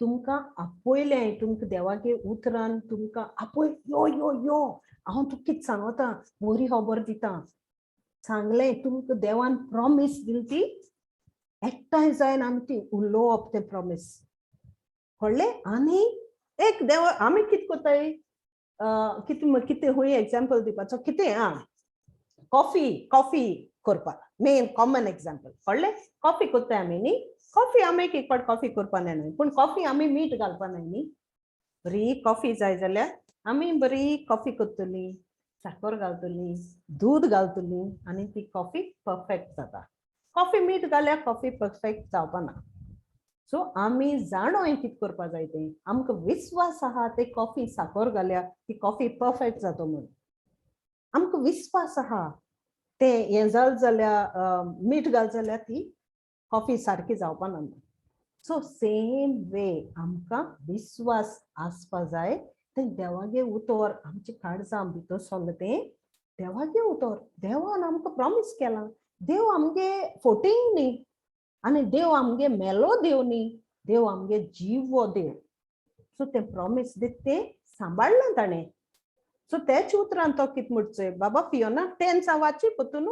तुमकां आपयलें, तुमकां देवागे उतरान तुमकां आपय, यो यो यो, हांव तुका कितें सांगता, बरी खबर दिता. सांगलें, तुमकां देवान प्रॉमीस दिली, ती एकठांय जायन आमी ती उलोवप तें प्रॉमीस. कळ्ळें? आनी एक देव आमी कितें कोत्ताय, कितें हुंय एग्जाम्पल दिवपाचो, कितें कॉफी करपा मेन कॉमन एग्जाम्पल. कळ्ळें? कॉफी कोत्ताय आमी न्ही, कॉफी आमी एक पाट कॉफी करपा न्हय, पूण कॉफी आमी मीठ घालपा न्हय न्ही. बरी कॉफी जाय जाल्यार आमी बरी कॉफी करतली, साकर घालतली, दूद घालतली, आनी ती कॉफी परफेक्ट जाता. कॉफी मीठ घाल्यार कॉफी परफेक्ट जावपा ना. सो आमी जाणोय कितें करपा जाय तें. आमकां विस्वास आहा ते कॉफी साकर घाल्यार ती कॉफी परफेक्ट जाता म्हणून. आमकां विस्वास आहा तें हें जाल जाल्यार मीठ घाल जाल्यार ती कॉफी सारकी जावपा ना. सो सेम वे आमकां विस्वास आसपा जाय. तें देवागे उतर आमच्या काळजां भितर सरलें तें देवागे उतर. देवान आमकां प्रॉमीस केलां. देव आमगे फोटींग न्ही, आनी देव आमगे मेलो देव न्ही, देव आमगे जिवो देव. सो ते प्रॉमिस दीत ते सांबाळलं ताणें. सो तेच उतरान तो कित म्हणचोय बाबा फियोना 10 वाची पतून.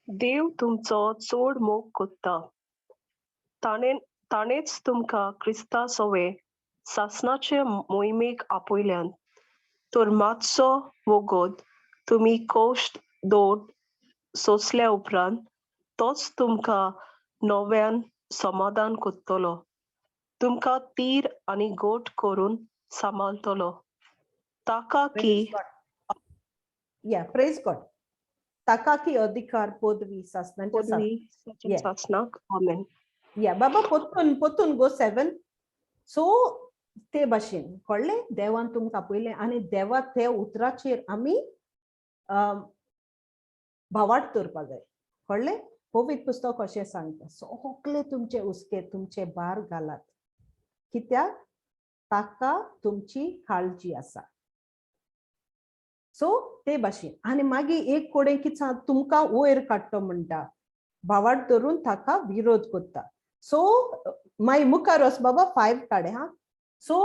देव तुमचो चड मोग कोत्ता. ताणेच तुमकां क्रिस्ता सोवे सासणाचे मोहिमेक आपयल्यान. तर मातसो वगोद तुमी कोश्ट दोट सोंसल्या उपरांत तोच तुमकां नव्यान समाधान कोत्तलो. तुमकां तीर आनी गोट करून सांबाळतलो. ताका की प्रेज गॉड. ताका की अधिकार पदवी सासणाच्या पदवी सासणाक आमेन. बाबा पोतून गो 7. सो ते भाशेन कळ्ळें देवान तुमकां आपयलें आनी देवा ते उतराचेर आमी भावार्थ दवरपा जाय. कळ्ळें. पवित्र पुस्तक अशें सांगता सगळे तुमचे उस्के तुमचे भार घालात कित्याक ताका तुमची काळजी आसा. सो ते भाशेन आनी मागीर एक कोडे कितें सांग तुमकां वयर काडटा म्हणटा भावार्थ धरून ताका विरोध करता. सो मागीर मुखार वच बाबा 5 काडे हा. सो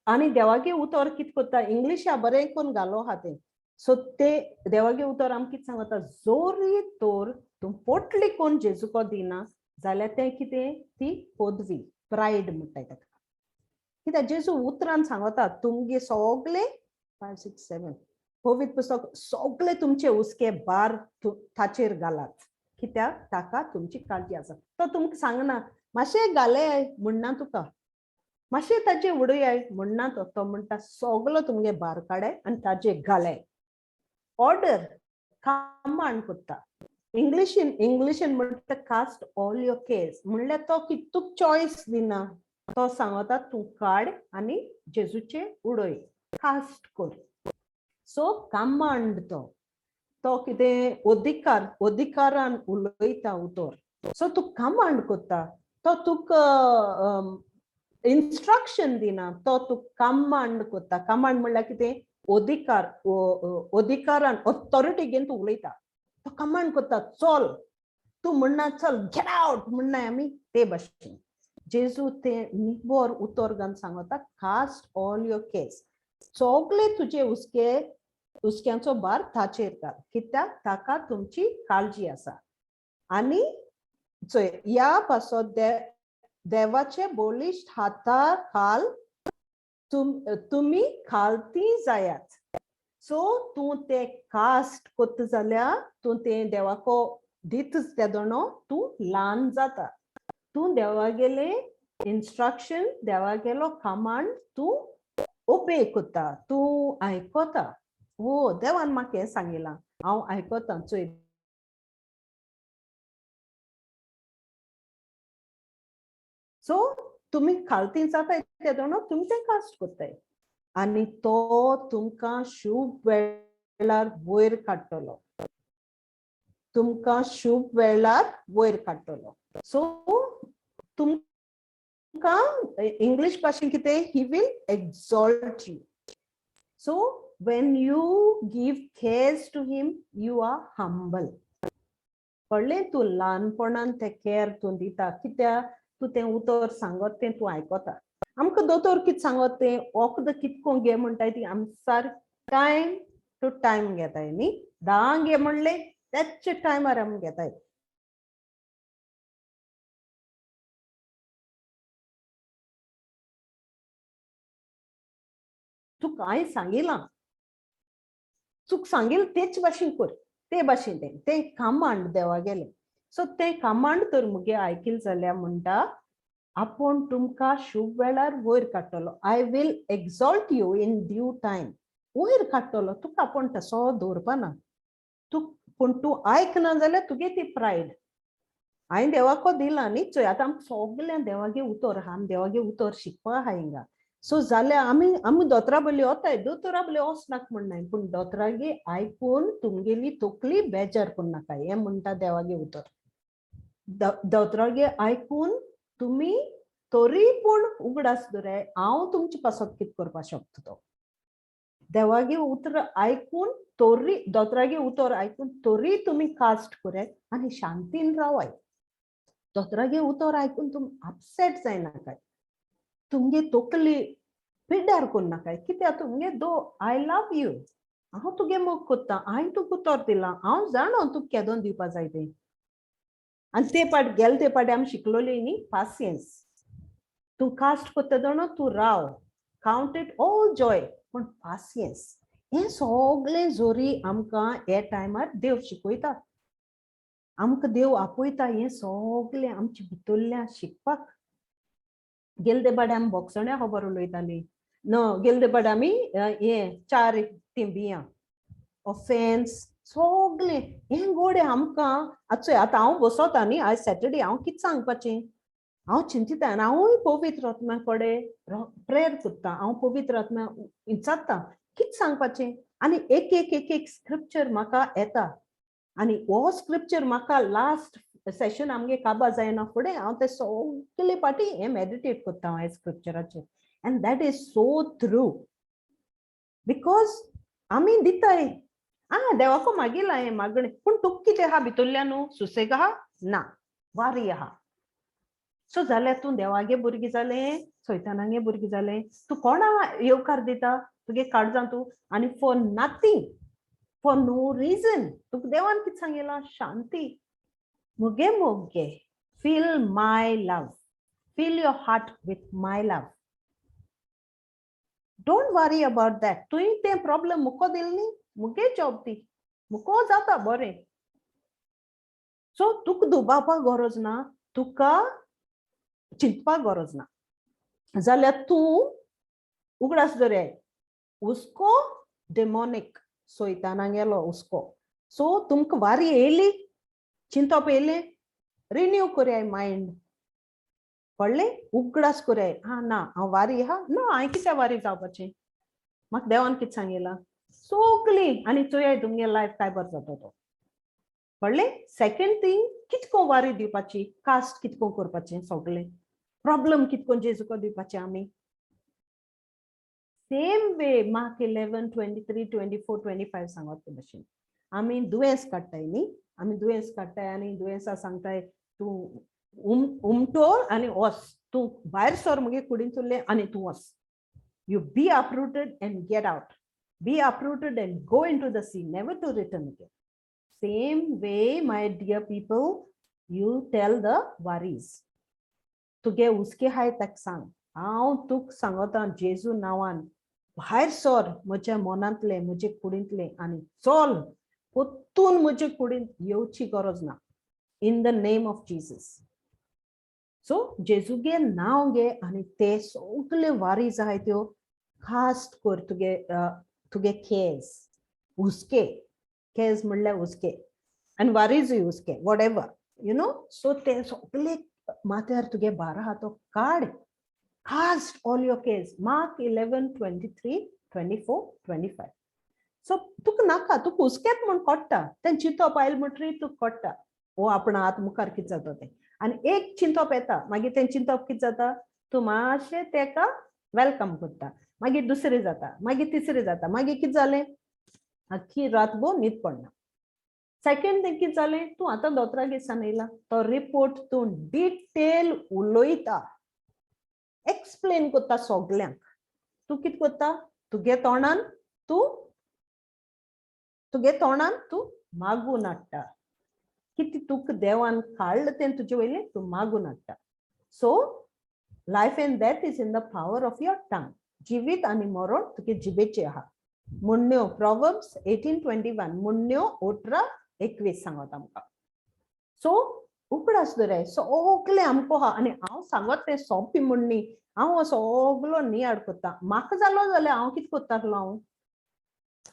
आनी देवागे उतर कितें करता इंग्लिशा बरें करून घालो हा ते. सो ते देवागे उतर आमकां कितें सांगता जोरी तोर तूं पोटली कोण जेजुको दिना जाल्यार तें कितें ती पदवी प्रायड म्हणटाय ताका. कित्याक जेजू उतरान सांगता तुमगे सगळे 5, 6, 7 पवित्र पुस्तक सगळे तुमचे उस्के भार ताचेर घालात कित्याक ताका तुमची काळजी आसा. तो तुमकां सांगना मातशें घाले म्हणना तुका मातशें ताचे उडयाय म्हणना तो म्हणटा सगळो तुमगे भार काडाय आनी ताचे घाले. ऑर्डर कमांड करता. इंग्लिशीन म्हणटा कास्ट ऑल युअर केअर्स म्हणल्यार तो की तुका चॉयस दिना. तो सांगता तूं काड आनी जेजूचे उडय कास्ट कर. सो कमांड तो कितें अधिकारान उलयता उतर. सो तूं कमांड करता तो तुका इन्स्ट्रक्शन दिना तो तुका कमांड करता. कमांड म्हणल्यार कितें अधिकारान ऑथॉरिटी घेवन तूं उलयता. तो कमांड करता चल तूं म्हणना चल गेट आउट म्हणनाय आमी ते भाशेन. जेजू ते निबोर उतर घालून सांगता कास्ट ऑल युअर केअर्स सगळे तुजे उस्क्यांचो भार ताचेर घाल कित्याक ताका तुमची काळजी आसा. आनी ह्या पासत देवाचे बोलिश्ट हाता खाल तुमी खालती जायात. सो तूं ते कास्ट कोत्ता जाल्यार तूं ते देवाको दितच तेदोनो तूं ल्हान जाता. तूं देवागेले इन्स्ट्रक्शन देवागेलो कमांड तूं ओबे करता तूं आयकोता. हो देवान म्हाका हें सांगिलां हांव आयकोता. चोय सो तुमी खालती जाताय तेदोनो तुमी ते कास्ट कोत्ताय आनी तो तुमकां शुभ वेळार वयर काडटलो. तुमकां शुभ वेळार वयर काडटलो. सो तुमकां इंग्लीश भाशेन कितें he will exalt you. So when you give cares to him you are humble. कळ्ळें. तूं ल्हानपणान ते केअर तूं दिता कित्याक तूं तें उतर सांगत तें तूं आयकोता. आमकां दोतोर कितें सांगत तें वखद कितको घे म्हणटाय ती आमी सारकें टायम टू टायम घेताय न्ही. 10 घे म्हणलें त्याच टायमार आमी घेताय. तुका हांवें सांगिलां तुका सांगिल तेच भाशेन कर ते भाशेन तें कमांड देवा गेलें. सो तें कमांड तर मुगे आयकिल जाल्यार म्हणटा आपूण तुमकां शुभ वेळार वयर काडटलो. I will exalt you in due time. वयर काडटलो तुका आपूण तसो दवरपाना. पूण तूं आयकना जाल्यार तुगे ती प्रायड हांवें देवाको दिला न्ही. चोय आतां आमकां सगळ्यांक देवागे उतर आहा आमी देवागे उतर शिकपा आहा हिंगा. सो जाल्यार आमी दोतोरा बली वताय दोतोरा बली वचनाका म्हणनाय पूण दोतोरागे आयकून तुमगेली तकली बेजार करनाका हें म्हणटा देवागे उतर. दोतोरागे आयकून तुमी तरी पूण उगडास दवराय हांव तुमचे पासत कितें करपा शकता. तो देवागे उतर आयकून तरी दोतोरागे उतर आयकून तरी तुमी कास्ट कराय आनी शांतीन रावाय. दोतोरागे उतर आयकून तुमी अपसेट जायनाकाय. तुमगे तोकली पिड्ड्यार कोण नाका कित्याक तुमगे दो आय लव यू हांव तुगे मोग कोत्ता हांवें तुका उतर दिलां हांव जाणा तुका केदोन दिवपा जाय तें आनी ते पाट गेले ते पाटी आमी शिकलोली न्ही पासियन्स तूं कास्ट कोत्ता जाणो तूं राव काउंट इट ऑल जॉय पूण पासियन्स हें सगळें जोरी आमकां हे टायमार देव शिकयता आमकां देव आपयता हें सगळें आमचे भितरल्यान शिकपाक गेले ते पाटी आमी बोगसण्या खबर उलयताली न गेले ते पाटी आमी हें 4 तिंबियां ऑफेन्स सगळें हें गोडे आमकां आतां हांव बसोता न्ही आयज सॅटर्डे हांव कितें सांगपाचें हांव चिंतिता आनी हांवूय पवित्र आत्म्या कडेन प्रेयर करता हांव पवित्र आत्म्या विचारता कितें सांगपाचें आनी एक एक एक एक स्क्रिप्चर म्हाका येता आनी हो स्क्रिप्चर म्हाका लास्ट सेशन आमगे काबा जायना फुडें हांव ते सगळे पाटी हें मेडिटेट करता हांव ह्या स्क्रिप्चराचेर and that is so true because आमी दिताय देवाको मागिला हें मागणें पूण तुका कितें आहा भितरल्यान न्हू सुसेग आहा ना वारी आहा सो जाल्यार तूं देवागे भुरगीं जालें सैतानागे भुरगीं जालें तूं कोणा येवकार दिता तुगे काळजां तूं आनी for nothing for no reason तुका देवान कितें सांगिलां शांती मुगे मोगे feel my love feel your heart with my love don't worry about that तुवें तें प्रॉब्लेम मुको दिल न्ही मुगे जॉब ती मुको जाता बरें सो तुका दुबावपाक गरज ना तुका चिंतपाक गरज ना जाल्यार तूं उगडास दर्याय हुस्को डेमोनीक सैतानागेलो हुस्को सो तुमकां वारी येयली चिंतप येयलें रिन्यू कोराय मायंड कळ्ळें उगडास कोराय ना हांव वारी आहा ना हांवें कित्याक वारी जावपाचें म्हाका देवान कितें सांगिलां सगळीं आनी चोयाय तुमगे लायफ काय बरो जाता तो कळ्ळें सेकंड थिंग कितको वारी दिवपाची कास्ट कितको करपाचें सगळें प्रॉब्लेम कितको जेजुको दिवपाचें आमी सेम वे मार्क 11 23 24 25 सांगत ते भशेन आमी दुयेंस काडटाय न्ही आमी दुयेंस काडटाय आनी दुयेंसा सांगताय तूं उमटोर आनी वच तूं भायर सर मुगे कुडींतुल्लें आनी तूं वच you be uprooted and get out be uprooted and go into the sea never to return again same way my dear people you tell the worries तुगे उसके हाय ताका सांग हांव तुका सांगता जेजू नांवान भायर सर म्हज्या मनांतले म्हजे कुडींतले आनी चल पोत्तून म्हजे कुडींत येवची गरज ना in the name of Jesus so जेजूगे नांव घे आनी ते सगळे वारी जाय त्यो कास्ट कर तुगे केस हुस्के केस म्हणल्यार हुस्के आनी वारीजूय हुस्के whatever you know so ते सगळे माथ्यार तुगे भार आहा तो काड cast all your cares Mark 11 23 24 25 so तुका नाका तुका हुस्केत म्हण कोट्टा तें चिंतप आयलें म्हणटरी तुका कोट्टा वो आपणा आत मुखार कितें जाता तें आनी एक चिंतप येता मागीर तें चिंतप कितें जाता तूं मातशें तेका वेलकम करता मागीर दुसरें जाता मागीर तिसरें जाता मागीर कितें जालें आख्खी रातभर न्हीद पडना सेकंड थिंग कितें जालें तूं आतां दोतोरागेर सावन येयला तो रिपोर्ट तूं डिटेल उलोयता एक्सप्लेन करता सगळ्यांक तूं कितें करता तुगे तोंडान तूं मागून हाडटा कितें तुका देवान काडलां तें तुजे वयलें तूं मागून हाडटा so life end death is in the power of your tongue जिवीत आनी मरण तुगे जिबेचेर आहा मुन्यो प्रॉवर्ब्स 18:21 मुन्यो 18:21 सांगत आमकां सो उगडास दर्याय सगळें आमकां आहा आनी हांव सांगत तें सोंपें म्हण न्ही हांव सगळो नियाड करता म्हाका जालो जाल्यार हांव कितें करतालो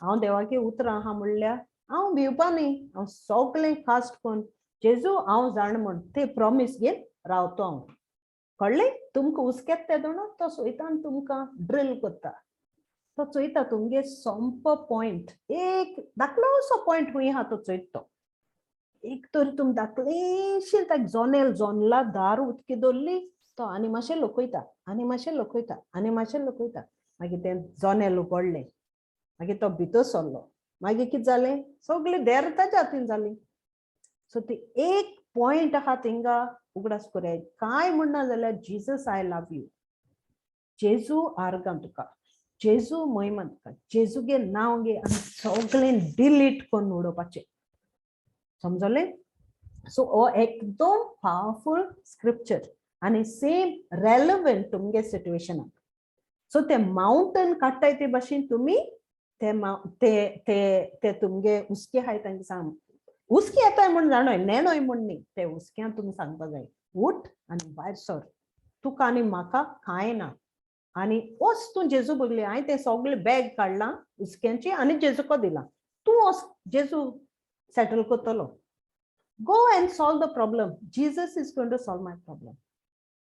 हांव देवागे उतरां आहा म्हणल्यार हांव भिवपा न्ही हांव सगळें कास्ट कोन्न जेजू हांव जाण म्हण ते प्रॉमीस घेवन रावतो हांव कळ्ळें तुमकां हुस्केत तें जाणा तो सैतान तुमकां ड्रिल करता तो चोयता तुमगे सोंप पॉयंट एक धाकलोसो पॉयंट खूंय आहा तो चोयता तो एक तर तुम धाकलेशें ताका जोनेला दार उदकी दवरली तो आनी मातशें लोकयता आनी मातशें लोकयता आनी मातशें लोकयता मागीर तें जोनेल उगडलें मागीर तो भितर सरलो मागीर कितें जालें सगळीं देर ताच्या हातीन जालीं सो ती एक पॉयंट आहा थिंगा उगडास कोराय कांय म्हणना जाल्यार जीसस आय लव यू जेजू आर्गां तुका, जेजू महिमा तुका, जेजूगे नांव घे आनी सगळें डिलीट करून उडोवपाचें. समजलें? सो हो एकदम पावरफुल स्क्रिप्चर आनी सेम रेलेवेंट तुमगे सिच्युएशनाक. सो ते माउंटन काडटाय ते भाशेन तुमी ते तुमगे उस्के आहाय तांकां सांग. उस्के येताय म्हण जाणोय, नेणोय म्हण न्ही, ते उस्क्यां तुमी सांगपा जाय उठ आनी भायर सर, तुका आनी म्हाका कांय ना. आनी वच तूं जेजू बगली, हांवें ते सगळें बॅग काडलां उस्क्यांची आनी जेजूको दिलां, तूं वच, जेजू सेटल करतलो. Go and solve the problem. Jesus is going to solve my problem.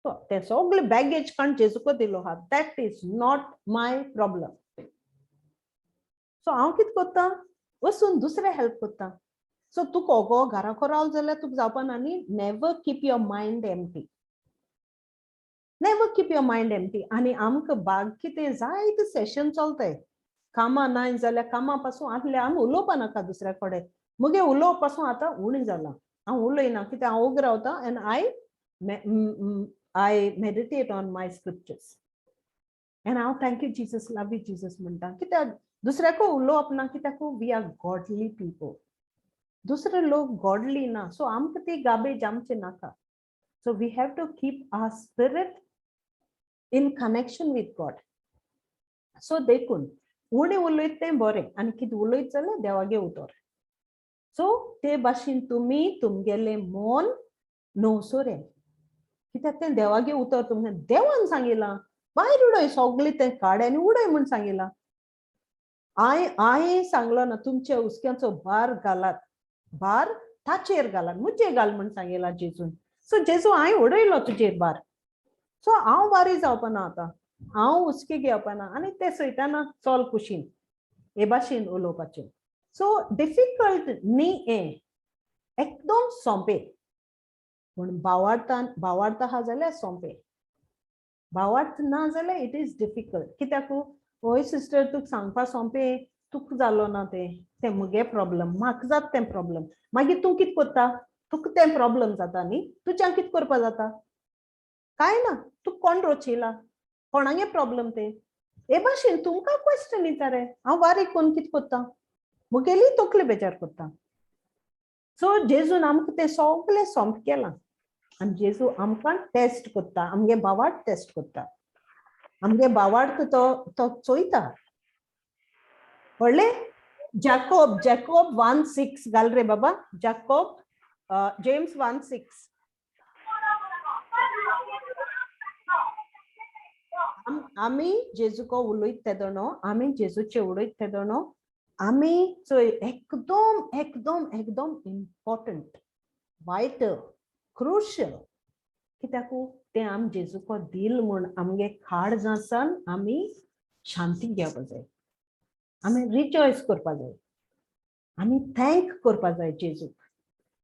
So ते सगळे बॅगेज काण जेजूको दिलो हा, that is not my problem. So हांव कितें करता, वचून दुसरे हेल्प करता. सो तूं कोगो घराको रावल जाल्यार तुका जावपा ना न्ही. Never keep your mind empty, never keep your mind empty. आनी आमकां बाग कितें जायते सेशन चलताय, कामां नाय जाल्यार कामां पासून आसले आमी उलोवपा नाका दुसऱ्या कडेन. मुगे उलोवप पासून आतां उणें जालां, हांव उलयना कित्याक हांव ओग रावता and I meditate on my scriptures and हांव thank you Jesus, love you Jesus म्हणटा. कित्याक दुसऱ्याको उलोवप ना, कित्याक वी आर गॉडली पीपल, दुसरे लोक गॉडली ना. सो आमकां ती गाबेज आमचे नाका. So we have to keep our spirit in connection with God. So देखून उणें उलयत तें बरें आनी कितें उलयत जाल्यार देवागे उतर. सो ते भाशेन तुमी तुमगेलें मन न्हवसोरें, कित्याक तें देवागे उतर तुमकां देवान सांगिलां भायर उडय, सगळें तें काड आनी उडय म्हूण सांगिलां. हांवें सांगलो ना तुमच्या उस्क्यांचो भार घालात, भार ताचेर घालात, मुजेर घाल म्हूण सांगिलां जेजून. सो जेजू हांवें उडयलो तुजेर भार, सो हांव बारी जावपा ना आतां, हांव उस्के घेवपा ना आनी ते सयताना चल कुशीन, हे भाशेन उलोवपाचें. सो डिफिकल्ट न्ही हें, एकदम सोंपें. पूण भावार्थ आहा जाल्यार सोंपें, भावार्थ ना जाल्यार इट इज डिफिकल्ट. कित्याक होय सिस्टर तुका सांगपा सोंपें, तुका जालो ना तें मुगे प्रॉब्लम, म्हाका जाता तें प्रॉब्लम. मागीर तूं कितें करता, तुका तें प्रॉब्लम जाता न्ही, तुज्यान कितें करपा जाता, कांय ना. तुका कोण रोचयला, कोणागे प्रॉब्लम ते, हे भाशेन तुमकां क्वेश्चन विचारे, हांव बारीक कोन्न कितें करता, मुगेली तकली बेजार करता. सो जेजून आमकां तें सगळें सोंप केलां आनी जेजू आमकां टेस्ट करता, आमगे भावार्थ टेस्ट करता, आमगे भावार्थ तो चोयता. कळ्ळें? जॅकोब 1:6 घाल रे बाबा, जॅकोब जेम्स 1:6. आमी जेजूको उलयत तेदोनो, आमी जेजूचे उडयत तेदोनो आमी चोय एकदम एकदम एकदम इम्पॉर्टंट, वायटल, क्रुशियल. कित्याक तें आम जेजूको दिल म्हूण आमगे खाड जासान आमी शांती घेवपा जाय, आमी रिजॉयस करपा जाय, आमी थँक करपा जाय जेजूक.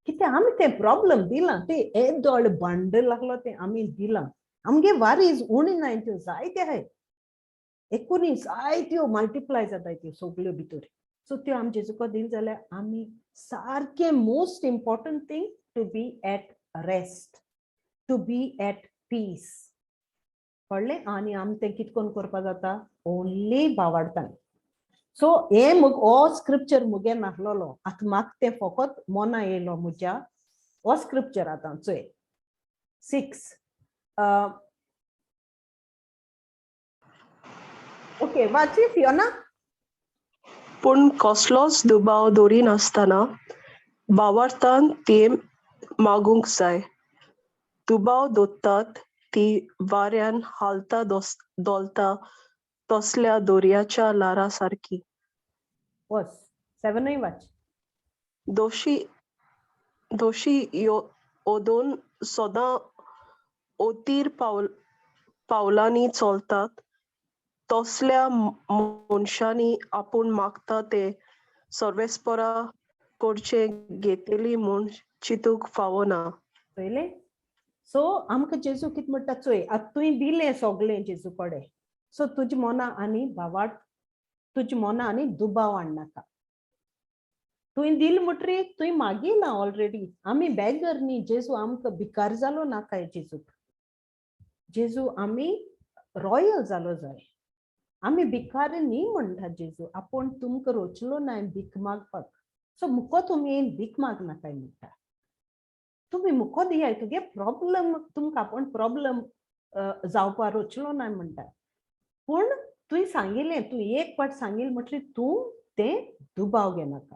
कित्याक आमी तें प्रॉब्लम दिलां, तें येदोळ बंडल लागलो तें आमी दिलां. आमगे वारीज उणी नाय, त्यो जायते आहाय, एकुणी जायत्यो मल्टिप्लाय जाताय त्यो सगळ्यो भितर. सो त्यो आमी जेजूको दिल जाल्यार आमी सारकें most important thing to be at rest, to be at peace. कळ्ळें? आनी आमी तें कितें करून करपा जाता, ओन्ली भावार्थान. सो हे हो स्क्रिप्चर मुगे नासलोलो, आतां म्हाका तें फकत मना येयलो म्हज्या. हो स्क्रिप्चर आतां चोय 6. ओके वाची फियोना. पूण कसलोच दुबाव दवरिनासतना भावार्थान तें मागूंक जाय. दुबाव दोत्तात ती वाऱ्यान हालता दोलता तसल्या दोरयाच्या लारा सारकी. वच 7 वाच. दोशी ओदोन सदां ओतीर पावलांनी चलतात तसल्या मनशांनी आपूण मागता ते सर्वेस्परा करचे घेतली म्हूण चिंतूंक फावना. पयलें? सो आमकां जेजू कितें म्हणटा, चोय आतां तुवें दिलें सगळें जेजू कडेन, सो तुज्या मना आनी भावार्थ, तुज्या मना आनी दुबाव हाडनाका. तुवें दिल म्हणटरी तुवें मागिलां ऑलरेडी. आमी बॅगर न्ही, जेजू आमकां भिकार जालो नाकाय जेजूक. जेजू आमी रॉयल जालो जाय. आमी भिकारी न्ही म्हणटा जेजू, आपूण तुमकां रोचलो नाय भीक मागपाक, सो मुको तुमी येवन भीक मागनाकाय म्हणटा. तुम्ही मुको दियाय, तुगे प्रॉब्लम तुमकां आपूण प्रॉब्लम जावपा रोचलो नाय म्हणटा. पूण तुवें सांगिल्लें, तूं एक पाट सांगिल्लें म्हटल्यार तूं तें दुबाव घेनाका.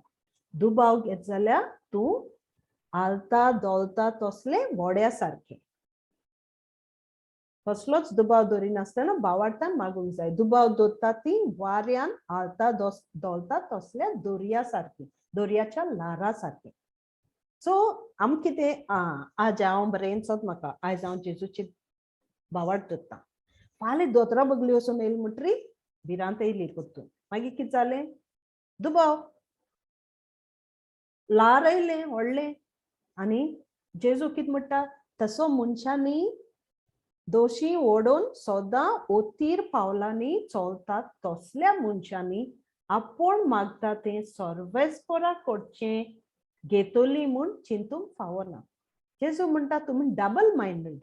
दुबाव घेत जाल्यार तूं आलता दोलता तसले व्हड्या सारकें. कसलोच दुबाव धरिनासतना बावार्थान मागूंक जाय. दुबाव दवरता ती वाऱ्यान आलता दोलता तसल्या दोरया सारकी, दोरयाच्या लारा सारकी. सो आम कितें आज हांव बरें चोत म्हाका, आयज हांव जेजूची बावार्थ धरता. फाल्यां दोतोरा बगली वचून येयली म्हणटरी भिरांत येयली परतून. मागीर कितें जालें? दुबाव, लार येयलें व्हडलें. आनी जेजू कितें म्हणटा? तसो मनशांनी दोशी ओडून सोदां ओतीर पावलांनी चलतात तसल्या मनशांनी आपूण मागता तें सर्वेस्परा करचें घेतली म्हूण चिंतूंक फावना. जेजू म्हणटा तुमी डबल मायंडेड,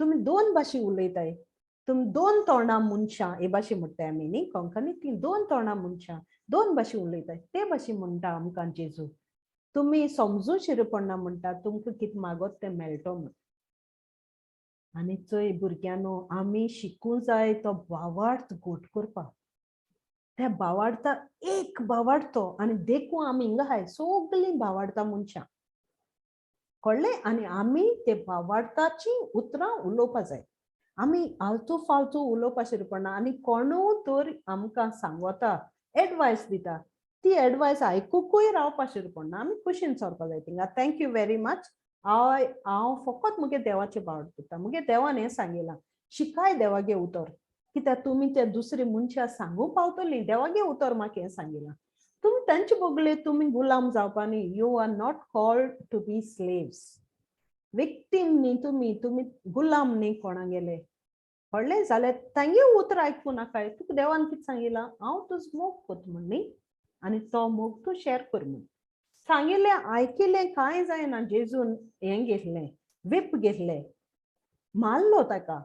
तुमी दोन भाशे उलयताय, तुमी दोन तोंडां मनशां, हे भाशे म्हणटाय आमी न्ही कोंकणी, ती दोन तोंडां मनशां दोन भाशे उलयताय. ते भाशे म्हणटा आमकां जेजू. तुमी समजूं शिरी पडना म्हणटा तुमकां कितें मागोत तें मेळटो म्हूण. आनी चोय भुरग्यांनो, आमी शिकूं जाय तो भावार्थ घोट करपाक. त्या भावार्था एक भावार्थ तो, आनी देखून आमी हिंगा हाय सगळीं भावार्थां मनशां कळ्ळें. आनी आमी ते भावार्थाची उतरां उलोवपा जाय. आमी आलतू फालतू उलोवपा शिरी पडना. आनी कोणू तर आमकां सांगता, एडवायस दिता, ती एडवायस आयकूंकूय रावपा शिरी पडना. आमी कुशीन चलपा जाय थिंगा. Thank you very much. हांव फकत मुगे देवाची बावट करता. मुगे देवान हें सांगिलां, शिकाय देवागे उतर, कित्याक तुमी ते दुसरे मनशां सांगूं पावतलीं. देवागे उतर म्हाका हें सांगिलां. तुमी तांचे बोगले तुमी गुलाम जावपा न्ही. You are not called to be slaves. Victim न्ही तुमी, तुमी गुलाम न्ही कोणागेले. कळ्ळें? जाल्यार तांगे उतर आयकूं नाकाय. तुका देवान कितें सांगिलां? हांव तुजो मोग कोत म्हूण न्ही, आनी तो मोग तूं शेअर कर म्हूण सांगिल्लें. आयकिल्लें कांय जायना. जेजून हें घेतलें, वीप घेतलें, मारलो ताका.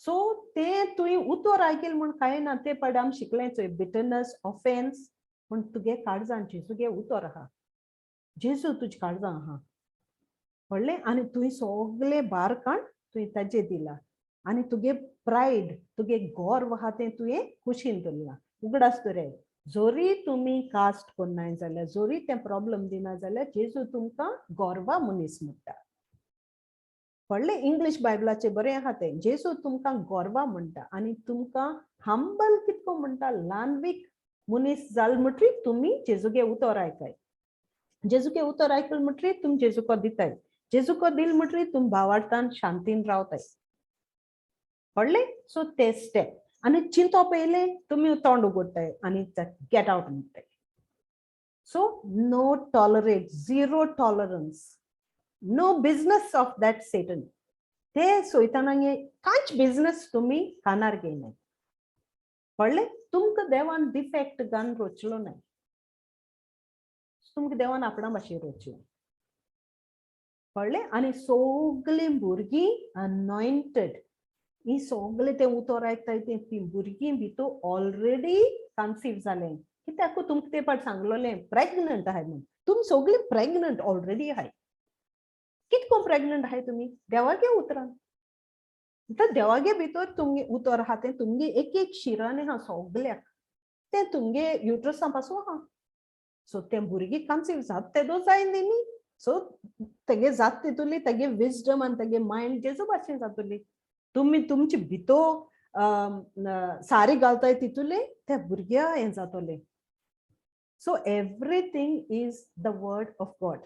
सो तें तुवें उतर आयकिल्लें म्हूण कांय ना. ते पड आमी शिकलें चोय बिटरनेस, ऑफेन्स. पूण तुगे काळजान जेजूगे उतर आहा. जेजू तुज्या काळजान आहा. कळ्ळें? आनी तुवें सगळें भार काण तुवें ताजेर दिलां. आनी तुगे प्रायड, तुगे गर्व आहा तें तुवें कुशीन दवरलां. उगडास दवराय. जोरी तुमी कास्ट करनाय जाल्यार, जोरी तें प्रॉब्लम दिना जाल्यार जेजू तुमकां गोरवा मनीस म्हणटा. कळ्ळें? इंग्लीश बायबलाचे बरें आहा तें, जेजू तुमकां गोरवा म्हणटा. आनी तुमकां हंबल कितको म्हणटा, ल्हानवीक मनीस जाल म्हणटरी तुमी जेजूगे उतर आयकाय. जेजूगे उतर आयकल म्हणटरी तुमी जेजूको दिताय. जेजूको दिल म्हणटरी तुमी भावार्थान शांतीन रावताय. कळ्ळें? सो ते स्टेप. आनी चिंतप येयलें तुमी तोंड उगडटाय आनी गेट आउट म्हणटाय. So no tolerate, zero tolerance, no business of that Satan. ते सोयतानागे कांयच बिझनेस तुमी कानार घेयनाय. कळ्ळें? तुमकां देवान डिफेक्ट घालून रोचलो नाय. तुमकां देवान आपणा भाशेन रोचलें. कळ्ळें? आनी सगळीं भुरगीं अनॉयंटेड, ही सगळें तें उतर आयकताय ती भुरगीं भितू ऑलरेडी कन्सीव जालें. कित्याक तुमकां ते पाट सांगलोलें प्रेग्नंट आहाय म्हूण. तुमी सगळीं प्रेग्नंट ऑलरेडी आहाय. कितको प्रेग्नंट आहाय तुमी? देवागे उतरान. देवागे भितर तुमगे उतर आहा तें तुमगे एक एक शिरांनी आहा सगळ्याक. तें तुमगे युट्रसा पासून आहा. सो तें भुरगीं कन्सीव जात तेदो जाय न्ही. सो तेगे जात तितुली तेगे विजडम आनी तेगे मायंड जेजू भाशेन जातली. तुमी तुमचे भितो सारी घालताय तितुले त्या भुरग्या हें जातलें. So everything is the word of God.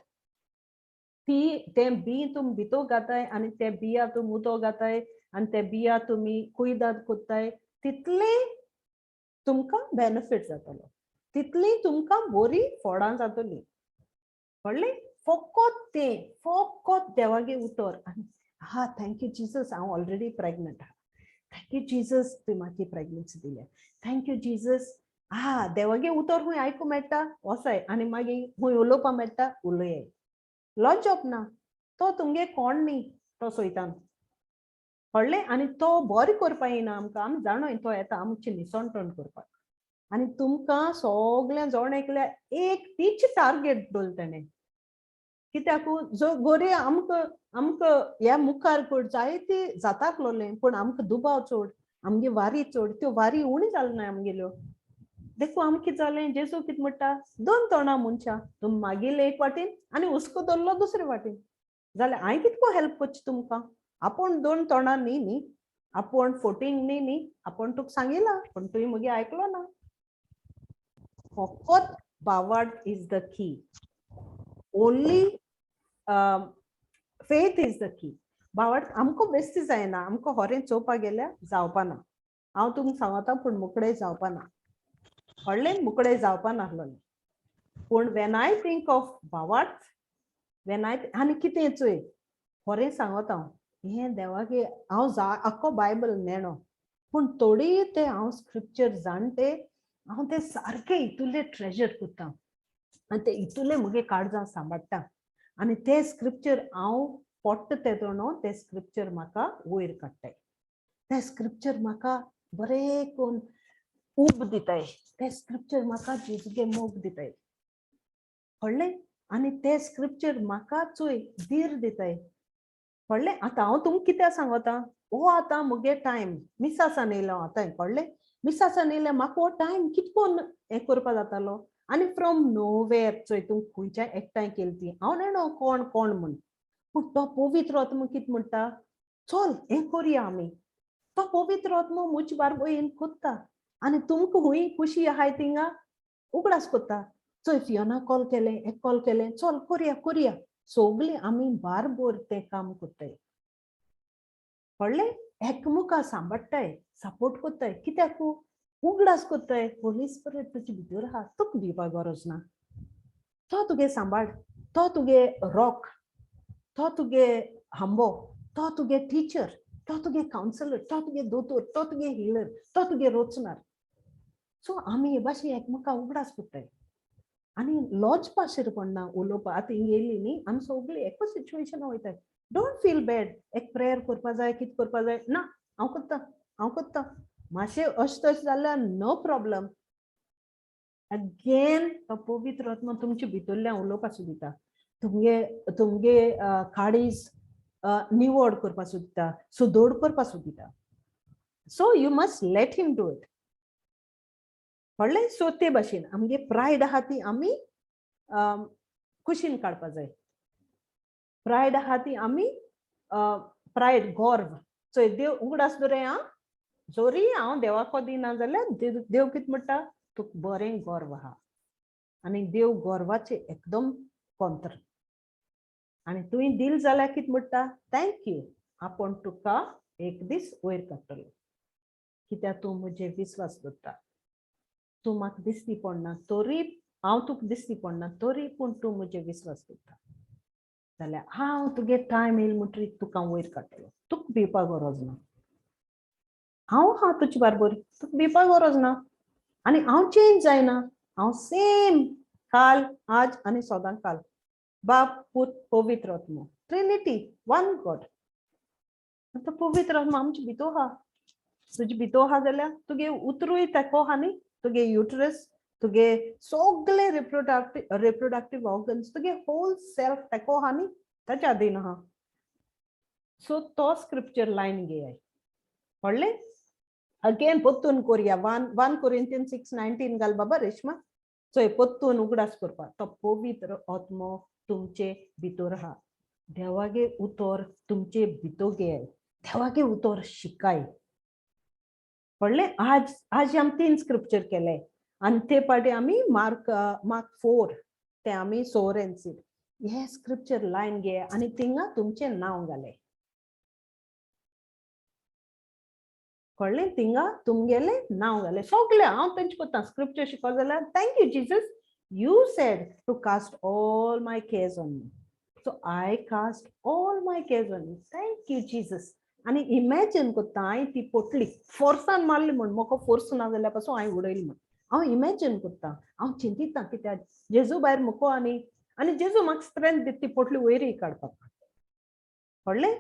तें बी तुमी भितो घाताय आनी ते बिया तुमी उदो घाताय आनी ते बिया तुमी कुयदाद कोत्ताय, तितलें तुमकां बेनिफीट जातलो, तितली तुमकां बरी फळां जातलीं. कळ्ळें? फकत देवागे उतर. हा थँक्यू जीसस, हांव ऑलरेडी प्रेग्नंट आहा. थँक्यू जीसस तुवें म्हाका प्रेग्नन्सी दिल्या. Thank you Jesus. देवागे उतर खूंय आयकूं मेळटा वसाय आनी मागीर खूंय उलोवपा मेळटा उलयाय. लॉजप ना. तो तुमगे कोण न्ही, तो सोयतान. कळ्ळें आनी तो बरें करपा येना आमकां आमी जाणो तो येता आमचें निसणटण करपाक आनी तुमकां सगळ्या जोण एकल्या एक तीच टार्गेट दवरलें तेणें कित्याक जो गोरे आमकां ह्या मुखार पड जायती जाताक लोलें पूण आमकां दुबाव चड आमगे वारी चड त्यो वारी उणी जालें ना आमगेल्यो देखो आमकां कितें जालें जेजू कितें म्हणटा 2 तोणां मनशां तुम मागील एक वाटेन आनी हुस्को दवरलो दुसरे वाटेन जाल्यार हांवें कितको हेल्प करची तुमकां आपूण 2 तोणां न्ही आपूण फोटींग न्ही आपूण तुका सांगिला पूण तुवें मगे आयकलो ना फकत बावार्ड is the key only faith is the key बावार्ड आमकां बेस्ती जायना आमकां होरें चोवपाक गेल्यार जावपा ना हांव तुमकां सांगता पूण मुकडें जावपा ना व्हडलें मुकडें जावपा नाहलोलें पूण वेन आय थिंक ऑफ बावार्ड वेन आय आनी कितें चोय होरें सांगता हांव हें देवागे हांव आख्खो बायबल नेणो पूण थोडी ते हांव स्क्रिप्चर जाणटे हांव ते सारके हितूले ट्रेजर करता आनी ते हितूले मुगे काळजां सांबाळटा आनी ते स्क्रिप्चर हांव पडटा तेदो न्हू ते स्क्रिप्चर म्हाका वयर काडटाय ते स्क्रिप्चर म्हाका बरें कोन्न ऊब दिताय ते स्क्रिप्चर म्हाका जेजूगे मोग दिताय कळ्ळें आनी ते स्क्रिप्चर म्हाका चोय धीर दिताय कळ्ळें आतां हांव तुमकां कित्याक सांगता हो आतां मुगे टायम मिसासान येयलो आतां कळ्ळें मिसासान येयले म्हाका हो टायम कितकोन हें करपा जातालो आनी फ्रॉम नोवेर चोय तुमकां खंयच्याय एकठांय केली ती हांव नेणो कोण म्हूण पूण तो पवित्र आत्मा कितें म्हणटा चल हें करया आमी तो पवित्र आत्मा मुजे बारबो येवन कोत्ता आनी तुमकां हूंय खुशी आहाय थिंगा उगडास कोत्ता चोय फियोना कॉल केलें एक कॉल केलें चल करया सोगलीं आमी बारबोर तें काम कोत्ताय कळ्ळें एकमुका सांबाळटाय सपोर्ट कोत्ताय कित्याक उगडास कोत्ताय होली स्पिरीट तुजे भितर आहा तुका भिवपा गरज ना तो तुगे सांबाळ तो तुगे रॉक तो तुगे हांबो तो तुगे टिचर तो तुगे कावन्सिलर तो तुगे दोतोर तो तुगे हिलर तो तुगे रोचणार सो आमी हे भाशेन एकमुका उगडास कोत्ताय आनी लॉजपा शिर पडना उलोवपा आतां हिंग येयली न्ही आमी सगळीं एकूच सिच्युएशन वयताय डोंट फील बॅड एक प्रेयर करपा जाय कितें करपा जाय ना हांव कोत्ता मातशें अशें तशें जाल्यार नो प्रॉब्लम अगेन तो पवित्र आत्मा तुमचे भितरल्यान उलोवपा सोदिता तुमगे काळीज निवड करपा सोदिता सुदोड करपा सोदिता so you must let him do it कळ्ळें सो ते भाशेन आमगे प्रायड आहा ती आमी कुशीन काडपा जाय प्रायड आहा ती आमी प्रायड गर्व चोय देव उगडास दवरे आं जोरी हांव देवाको दिना जाल्यार देव कितें म्हणटा तुका बरें गर्व आहा आनी देव गर्वाचे एकदम कोंत्र आनी तुवें दिल जाल्यार कितें म्हणटा थँक्यू आपूण तुका एक दीस वयर काडटलो कित्याक तूं म्हजे विस्वास दवरता तूं म्हाका दिसती पडना तोरी हांव तुका दिसती पडना तोरी पूण तूं म्हजे विस्वास दवरता जाल्यार हांव तुगे टायम येयलो म्हणटरी तुका वयर काडटलो तुका भिवपा गरज ना हांव आहा तुजे बारबर तुका भिवपा गरज ना आनी हांव चेंज जायना हांव सेम काल आज आनी सोदां काल बाप पूत पवित्र आत्मा ट्रिनिटी वन गॉड आतां पवित्र आत्मा आमचे भितर आहा तुजे भितर आहा जाल्यार तुगे उतरूय तेको आहा न्ही तुगे युटरस तुगे सगळे रिप्रोडक्टीव ऑर्गन्स तुगे होल सेल्फ तेको आहा न्ही ताच्या आदीन आहा सो तो स्क्रिप्चर लायन घेयाय कळ्ळें अगेन पोत्तून कोरया 1 Corinthians 6:19 घाल बाबा रेश्मा चोय पोत्तून उगडास करपा तो पवित्र आत्मा तुमचे भितर आहा देवागे उतर तुमचे भितर घेयाय देवागे उतर शिकाय कळ्ळें आज आमी 3 स्क्रिप्चर केले आनी ते पाटी आमी मार्क 4 ते आमी सोर एंड सीड हे स्क्रिप्चर लायन घे आनी थिंगा तुमचे नांव घाले कळ्ळें थिंगा तुमगेले नांव घाले सगळे हांव तेंचे कोत्ता स्क्रिप्चर शिको जाल्यार thank you Jesus you said to cast all my cares on me so I cast all my cares on me thank you Jesus आनी इमॅजिन कोत्ता हांवें ती पोटली फोर्सान मारली म्हण म्हाका फोर्स ना जाल्यार पासून हांवें उडयली म्हण हांव इमॅजिन कोत्ता हांव चिंतिता कित्याक जेजू भायर मुको आनी जेजू म्हाका स्ट्रेंथ दिता ती पोटली वयरी काडपाक कळ्ळें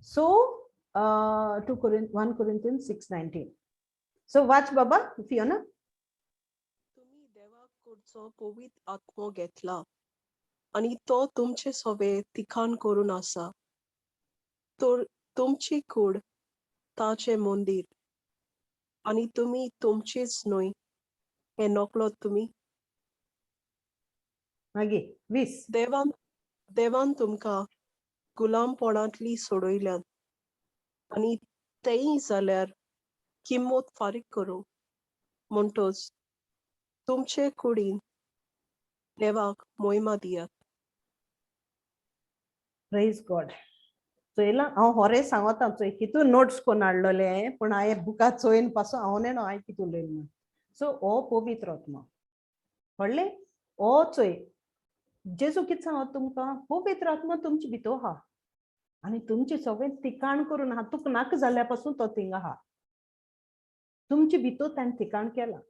so 1 Corinthians 6:19. So watch Baba, Fiona. तुम्ही देवाकडचो पवित्र आत्मो घेतला आणि तो तुमचे सवे ठिकाण करून आसा. तर तुमची कूड ताचे मंदिर आणि तुम्ही तुमचीच न्हय हे नकळत तुम्ही. मागे 20. देवान तुमकां गुलामपणांतली सोडयल्यात आणि तेय जाल्यार किंमत फारीक करूंक म्हणटच तुमचे कुडीन देवाक मोहिमा दियात. Praise God. चोयला हांव होरे सांगता चोय कितू नोट्स कोण हाडलोले पण हांवें बुकां चोयन पासून हांव नेणो हांवें कितू उलयलें म्हणून. सो हो पवित्र आत्मा कळ्ळें. हो चोय जेजू कितें सांगता तुमकां, पवित्र आत्मा तुमचे भितर आहा आनी तुमचे सगळें ठिकाण करून आहा. तुका नाका जाल्या पासून तो थिंगा आहा. तुमचे भितर ताणें ठिकाण केलां.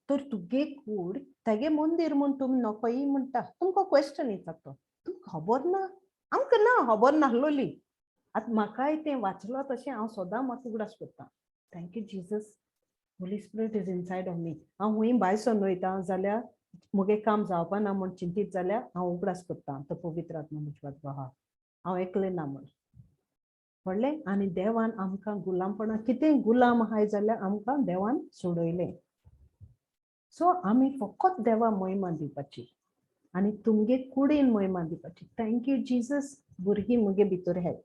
तर तुगे कूड तेगे मंदीर म्हूण तुमी नकळी म्हणटा. तुमकां क्वेश्चन येता तो, तुमकां खबर ना? आमकां ना खबर नाहलोली. आतां म्हाकाय तें वाचलां तशें हांव सदां म्हाका उगडास करता. Thank you Jesus, Holy spirit is inside of me. हांव हूंय भायर सोन वयता जाल्यार मुगे काम जावपा ना म्हूण चिंतीत जाल्यार हांव उगडास करता तो पवित्र आत्मा म्हजे आहा. हांव एकलें ना म्हूण कळ्ळें. आनी देवान आमकां गुलामपणां कितें गुलाम आहाय जाल्यार आमकां देवान सोडयलें. सो आमी फकत देवा महिमा दिवपाची आनी तुमगे कुडीन महिमा दिवपाची. थँक्यू जीसस, भुरगीं मुगे भितर हाय.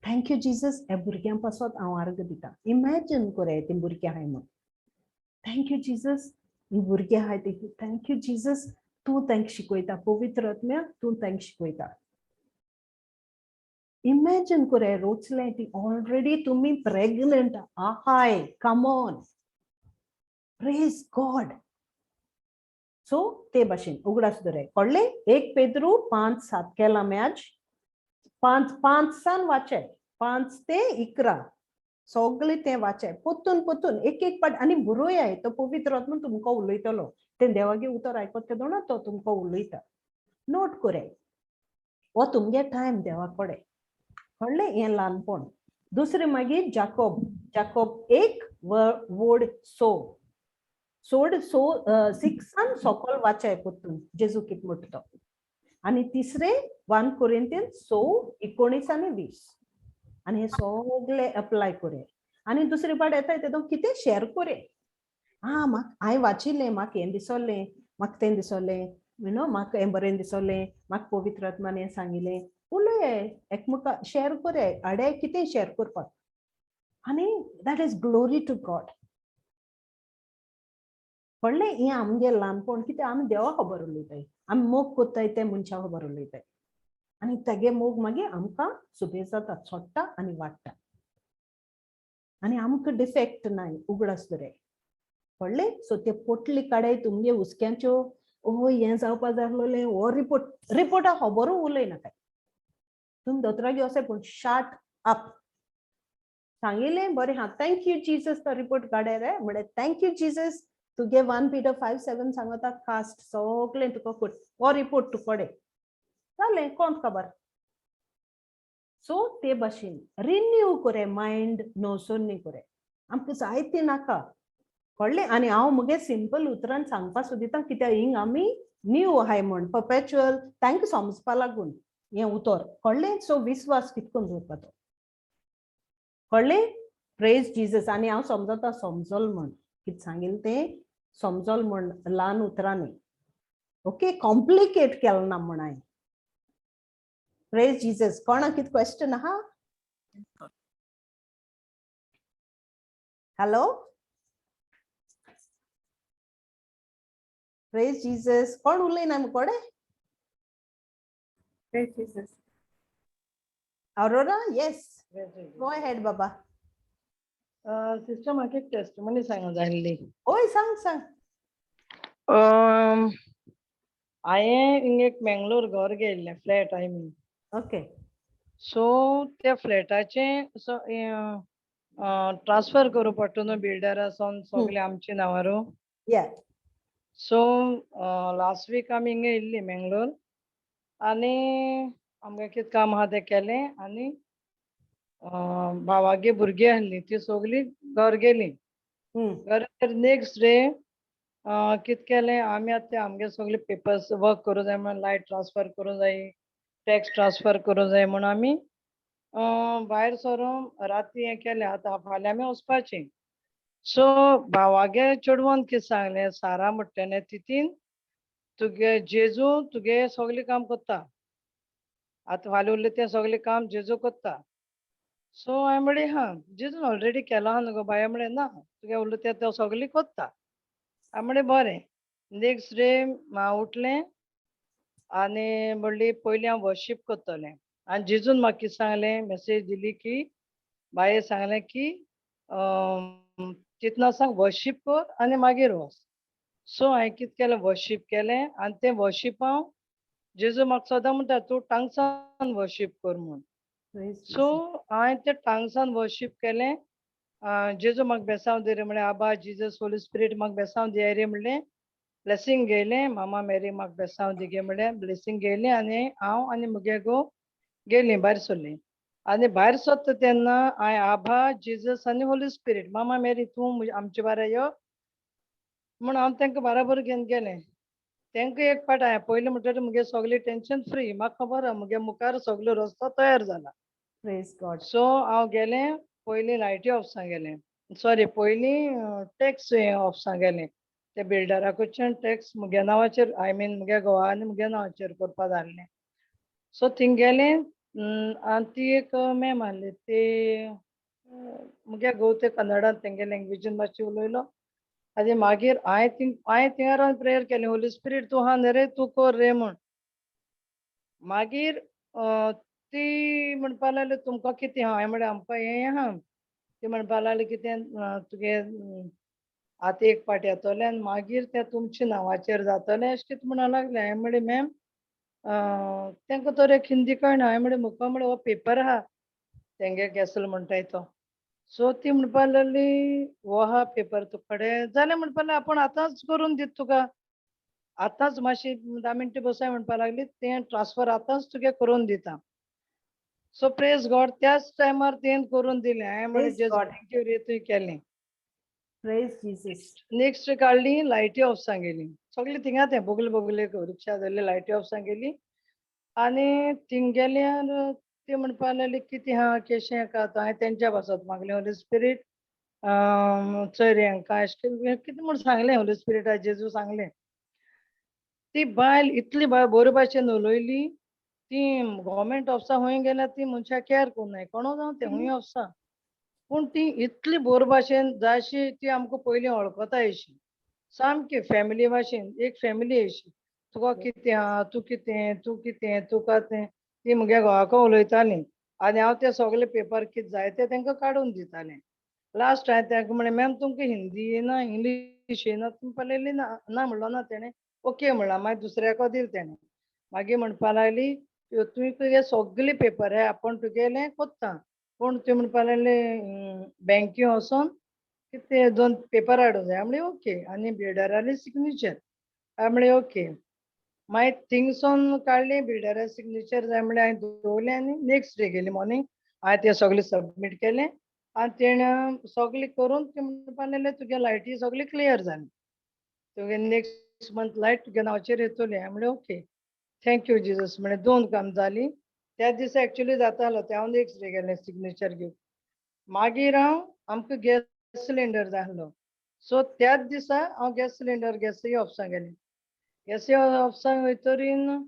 थँक्यू जीसस, ह्या भुरग्यां पासत हांव अर्घ दिता. इमॅजिन कोराय तीं भुरगीं आहाय म्हूण. थँक्यू जीसस, हीं भुरगीं आहाय ती. थँक्यू जीसस, तूं तांकां शिकयता. पवित्र आत्म्या तूं तांकां शिकयता. इमॅजिन कोराय रोचलें ती ऑलरेडी तुमी प्रेग्नंट आहाय. Come on, praise God. So ते भाशेन उगडास दवराय. कळ्ळें. 1 पेद्रू 5:7 केला मॅच. 5 सान वाचाय, 5 ते 11 सगळें तें वाचाय. पोतून एक एक पाट आनी बरोयाय. तो पवित्र आत्मा तुमकां उलयतलो. तें देवागे उतर आयकता तेदोना तो तुमकां उलयता. नोट कोराय. हो तुमगे टायम देवा कोडे. कळ्ळें. हें ल्हानपण. दुसरें मागीर जाकोब 1 वर्ड सोड 6 सकल वाचाय पोतून जेजू कित म्हणटा तो. आनी तिसरें 1 कोरिंथियन्स 6:19 आनी 20 आनी हे सगळे अप्लाय कोरे. आनी दुसरी पाट येता तेदो कितें शेअर कोरे. म्हाका हांवें वाचिल्लें, म्हाका हें दिसोलें, म्हाका तें दिसोलें, म्हाका हें बरें दिसोलें, म्हाका पवित्र आत्मान हें सांगिल्लें. उलय एकमेका शेअर कोरे. आडे कितें शेअर करपाक. आनी that is glory to God. कळ्ळें. हें आमगे ल्हानपण. कितें आमी देवा खबर उलयताय. आमी मोग कोत्ताय ते मनशा खबर उलयताय. आनी तेगे मोग मागीर आमकां सुबेज जाता, सोडटा आनी वाडटा. आनी आमकां डिफेक्ट नाय. उगडास दवराय. कळ्ळें. सो ते पोटली काडाय तुमगे उस्क्यांच्यो. हें जावपा जाय आसलोलें. हो रिपोर्टा खबरू उलयनाकाय. तुमी दोतोरागे वोसोय पूण शाट अप. सांगिल्लें बरें आहा. थँक्यू जीसस, तो रिपोर्ट काडे रे म्हळ्यार थँक्यू जीसस. तुगे 1 Peter 5:7 सांगता कास्ट सगळें तुका कोट. हो रिपोर्ट तूं कोडे जालें. कोण खबर. सो ते भाशेन रिन्यू कोरे मायंड. नोसोन्नी कोरे. आमकां जायतें नाका. कळ्ळें. आनी हांव मुगे सिंपल उतरान सांगपा सोदितां कित्याक हिंग आमी न्यू आहाय म्हूण पर्पेच्युअल तांकां समजपा लागून हें उतर. कळ्ळें. सो विस्वास कितकोन दवरपा तो. कळ्ळें. Praise Jesus. आनी हांव समजता समजल म्हूण कितें सांगिल्लें तें समजल म्हूण ल्हान उतरांनी. ओके. कॉम्प्लिकेट केलें ना म्हूण हांवें. Praise Jesus. कोणाक कितें क्वेश्चन आहा? हॅलो. Praise Jesus. कोण उलयना मुकोडे? Praise Jesus. Aurora? Yes. Go ahead, Baba. Sister म्हाका एक टेस्टमनी सांगूंक जाय आसली. ओय सांग. हांवें हिंग एक मेंगलोर घर घेयल्लें फ्लॅट हांवें. ओके. सो त्या फ्लॅटाचे ट्रान्सफर करूं पडटा न्हू बिल्डरासून सगळें आमच्या नांवार. या. सो लास्ट वीक आमी हिंगा येयल्लीं मेंगलोर आनी आमगे कितें काम आहा तें केलें आनी भावागे भुरगीं आहली ती सगळीं घर गेली. घर नेक्स्ट डे कित केलें आमी आतां आमगे सगळे पेपर्स वर्क करूं जाय म्हणून लायट ट्रान्सफर करूं जाय टॅक्स ट्रान्सफर करूं जाय म्हणून आमी भायर सरून राती हें केलें आतां फाल्यां आमी वचपाचीं. सो भावागे चेडवान कितें सांगलें सारा म्हणटलें तितीन तुगे जेजू तुगे सगळें काम कोत्ता. आतां फाल्यां उरलें तें सगळें काम जेजू कोत्ता. सो हांवें म्हणलें हा जेजून ऑलरेडी केलां आहा न्हू गो बाय म्हणलें ना तुगे उरलें तें तो सगळें कोत्ता. हांवें म्हणलें बरें. नेक्स्ट डे हांव उठलें आनी म्हणली पयलीं हांव वर्शीप कोत्तोलें आनी जेजून म्हाका कितें सांगलें मॅसेज दिली की बाये सांगलें की चिंतना सांग वर्शीप कर आनी मागीर वच. सो हांवें कितें केलें वर्शीप केलें आनी तें वर्शीप हांव जेजू म्हाका सदां म्हणटा तूं टांगसान वर्शीप कर म्हूण. सो हांवें तें टांगसान वर्शीप केलें. जेजू म्हाका बेसांव दी रे म्हणलें आबा जिजस होली स्पिरीट म्हाका बेसांव दिया रे म्हणलें. ब्लेसींग घेयलें मामा मेरी म्हाका बेसांव दी गे म्हणलें ब्लेसींग घेयलें आनी हांव आनी मुगे घोव गेलीं भायर सरलीं. आनी भायर सरता तेन्ना हांवें आबा जिजस आनी होली स्पिरीट मामा मेरी तूं आमचे बारा यो म्हूण हांव तांकां बाराबर घेवन गेलें. तांकां एक पाट हांवें पयलीं म्हणटकीर मुगे सगळें टेंशन फ्री म्हाका खबर आहा मुगे मुखार सगळो रस्तो तयार जाला. Praise God. सो हांव गेलें पयलीं लायटी ऑफिसां गेलें सॉरी पयलीं टॅक्स ऑफिसां गेलें. ते बिल्डराकडच्यान टॅक्स मुगे नांवाचेर आय मीन मुगे घोवा आनी मुगे नांवाचेर करपा धाडलें. सो थिंग गेलें आनी ती एक मॅम आहली ती मुगे घोव ते कन्नडान तेंगे लँग्वेजीन मातशी उलयलो आनी मागीर हांवें थिंगा रावन प्रेयर केलें होली स्पिरीट तूं आहा न्ही रे तूं कर रे म्हूण. मागीर ती म्हणपा लागली तुमकां कितें आहा हांवें म्हणलें आमकां हें आहा. ती म्हणपा लागली कितें तुगे आतां एक पाट येतोलें आनी मागीर तें तुमच्या नांवाचेर जातलें अशें कितें म्हणूंक लागलें. हांवें म्हणलें मॅम तांकां तर एक हिंदी कळना. हांवें म्हणलें मुका म्हणलें हो पेपर आहा तेंगे कॅसल म्हणटाय तो. सो ती म्हणपा लागली हो आहा पेपर तुका कडेन जाल्यार म्हणपा लागलें आपूण आतांच करून दिता तुका आतांच मातशी 10 मिनटां बसाय म्हणपा लागली तें ट्रान्सफर आतांच तुगे करून दिता. सो प्रेज गॉड त्याच टायमार तें करून दिलें. हांवें म्हणलें Praise जेजू God. थँक्यू रे तुवें केलें. Praise Jesus. नेक्स्ट काडली लायटी ऑफिसां गेली सगळीं थिंगां तें बोगले रिक्षा धरली लायटी ऑफिसां गेली आनी थिंग गेल्यार ती म्हणपा लागली कितें आहा केशें कात हांवें तेंच्या भासांत मागलें होली स्पिरीट चोरी हांकां अशें कितें म्हूण सांगलें होली स्पिरिटा जेजू सांगलें. ती बायल इतली बरे भाशेन उलयली ती गव्हर्मेंट ऑफिसा हूंय गेल्यार ती मनशां कॅर कोन्नाय कोणो जावं तें हूंय ऑफिसा पूण ती इतली बोर भाशेन जायशी ती आमकां पयलीं वळखता अशी सामकी फॅमिली भाशेन एक फॅमिली अशी तुका कितें आहा तूं कितें तुका तें ती मुगे घोवाको उलयताली आनी हांव ते सगळे पेपर कितें जाय ते तांकां काडून दितालें. लास्ट हांवें तांकां म्हणलें मॅम तुमकां हिंदी येना इंग्लीश येना तुमकां लागली ना म्हणलो ना तेणें ओके म्हणलां मागीर दुसऱ्याको दिलें तेणें. मागीर म्हणपा लागली तुवें सगळे पेपर हे आपूण तुगेलें कोत्ता पूण ती म्हणपा लागली बँकी वचोन कितें 2 पेपर हाडूं जाय. हांवें म्हणलें ओके आनी बिल्डराली सिग्नेचर हांवें म्हणलें ओके. मागीर थिंगसोन काडलें बिल्डरा सिग्नेचर जाय म्हणलें हांवें दवरलें आनी नेक्स्ट डे गेली मॉर्निंग हांवें तें सगळें सबमीट केलें आनी तेणें सगळें करून ती म्हणपा लागलें तुगे लायटी सगळी क्लियर जाली तुगे नेक्स्ट मंथ लायट तुगे नांवाचेर येतली. हांवें म्हणलें ओके थँक्यू जिजस म्हणलें 2 काम जालीं. त्या दिसा एक्चुली जातालो ते हांव नेक्स्ट डे गेलें सिग्नेचर घेवन. मागीर आमकां गॅस सिलिंडर जाय आसलो सो त्याच दिसा हांव गॅस सिलिंडर गॅसय ऑफिसां गेलें. गॅसय ऑफिसांत वयतरीन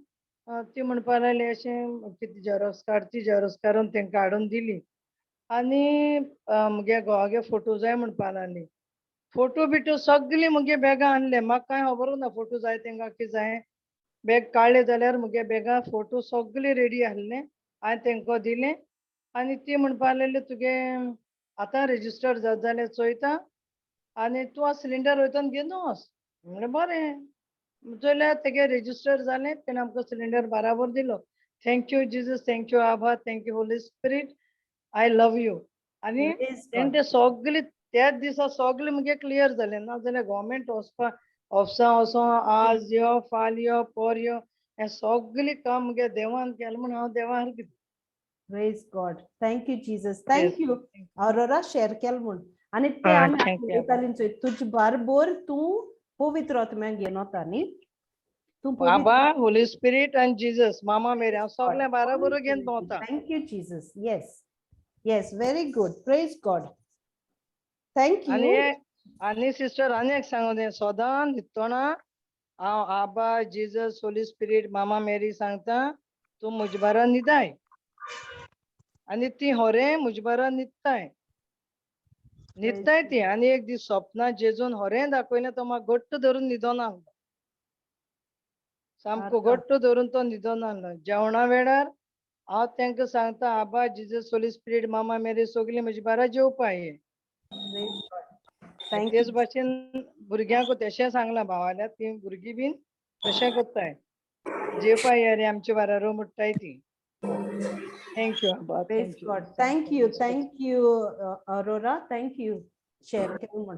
ती म्हणपा लागली अशें कितें झेरॉक्स काड ती झेरॉक्स काडून तांकां हाडून दिली आनी मुगे घोवागे फोटो जाय म्हणपा लागली. फोटो बिटो सगळीं मुगे बॅगां आहले म्हाका कांय खबर ना फोटो जाय तांकां कितें जाय बॅग काडलें जाल्यार मुगे बॅगां फोटो सगळे रेडी आहले हांवें तांकां दिलें आनी ती म्हणपा लागली तुगे आतां रेजिस्टर जाता जाल्यार चोयता आनी तूं सिलिंडर वयतान घेवन वच. म्हणलें बरें जाल्यार तेगे रेजिस्टर जालें तेणें आमकां सिलिंडर बाराबर दिलो. थँक्यू जिजस थँक्यू आबा thank you holy spirit I love you. आनी Praise तेणें God. तें सगळें त्याच दिसा सगळें मुगे क्लियर जालें ना जाल्यार गव्हर्मेंट ऑफिसां वचोन आज यो फाल यो पर यो हें सगळें काम मुगे देवान केलें म्हूण हांव देवा Praise God. Thank you, Jesus. Thank you. Aurora share केल म्हूण आनी ते हय, आमी thank you. उलयतालीं चोय तुजे बारबोर तूं पवित्र आत्म्याक घेवन वता न्ही तूं Abba, Holy Spirit and Jesus, Mama Mary, हांव सगळे बाराबोर घेवन भोंवता. Thank you, Jesus. Yes. Yes, very good. Praise God. Thank आनी you. आनी सिस्टर आनी एक सांगू दे सदां न्हिदतना हांव आबा जिजस होली स्पिरीट मामा मेरी सांगता तूं म्हजे बारा न्हिदाय आनी ती होरें म्हजे बारा न्हिदताय ती आनी एक दीस सपना जेजून होरें दाखयलें तो म्हाका घट्ट धरून न्हिदोन आहलो सामको घट्ट धरून तो न्हिदोन आहलो जेवणा वेळार हांव तांकां सांगता आबा जिजस होली स्पिरीट मामा मेरी सगळीं म्हजी बारा जेवपा ये Praise God. Thank तेच you. भाशेन भुरग्यांक तेशें सांगलां भावाल्या ती भुरगीं बीन तशें कोत्ताय जेवपा या रे आमच्या बारारो म्हणटाय ती थँक्यू आबा Praise thank you God. Thank you. Thank you, Aurora. Thank you. Share केल म्हूण.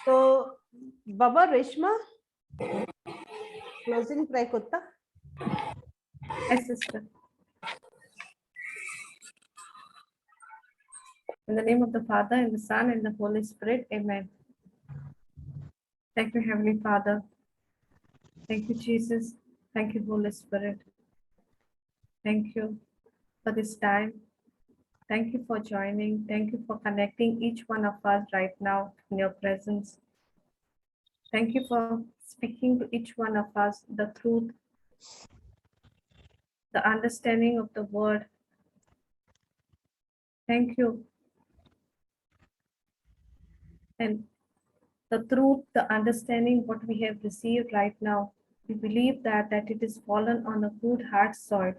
So, Baba Reshma, closing prayer कोत्ता. Yes, sister. In the name of the Father, and the Son, and the Holy Spirit, amen. Thank you, Heavenly Father. Thank you, Jesus. Thank you, Holy Spirit. Thank you for this time. Thank you for joining. Thank you for connecting each one of us right now in your presence. Thank you for speaking to each one of us the truth, the understanding of the word. Thank you. And the truth, the understanding what we have received right now, we believe that it is fallen on a good hard soil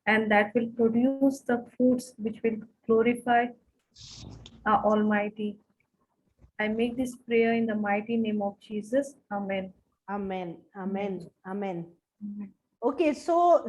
and that will produce the fruits which will glorify our Almighty. I make this prayer in the mighty name of Jesus. Amen. Amen. Amen. Amen. Okay, so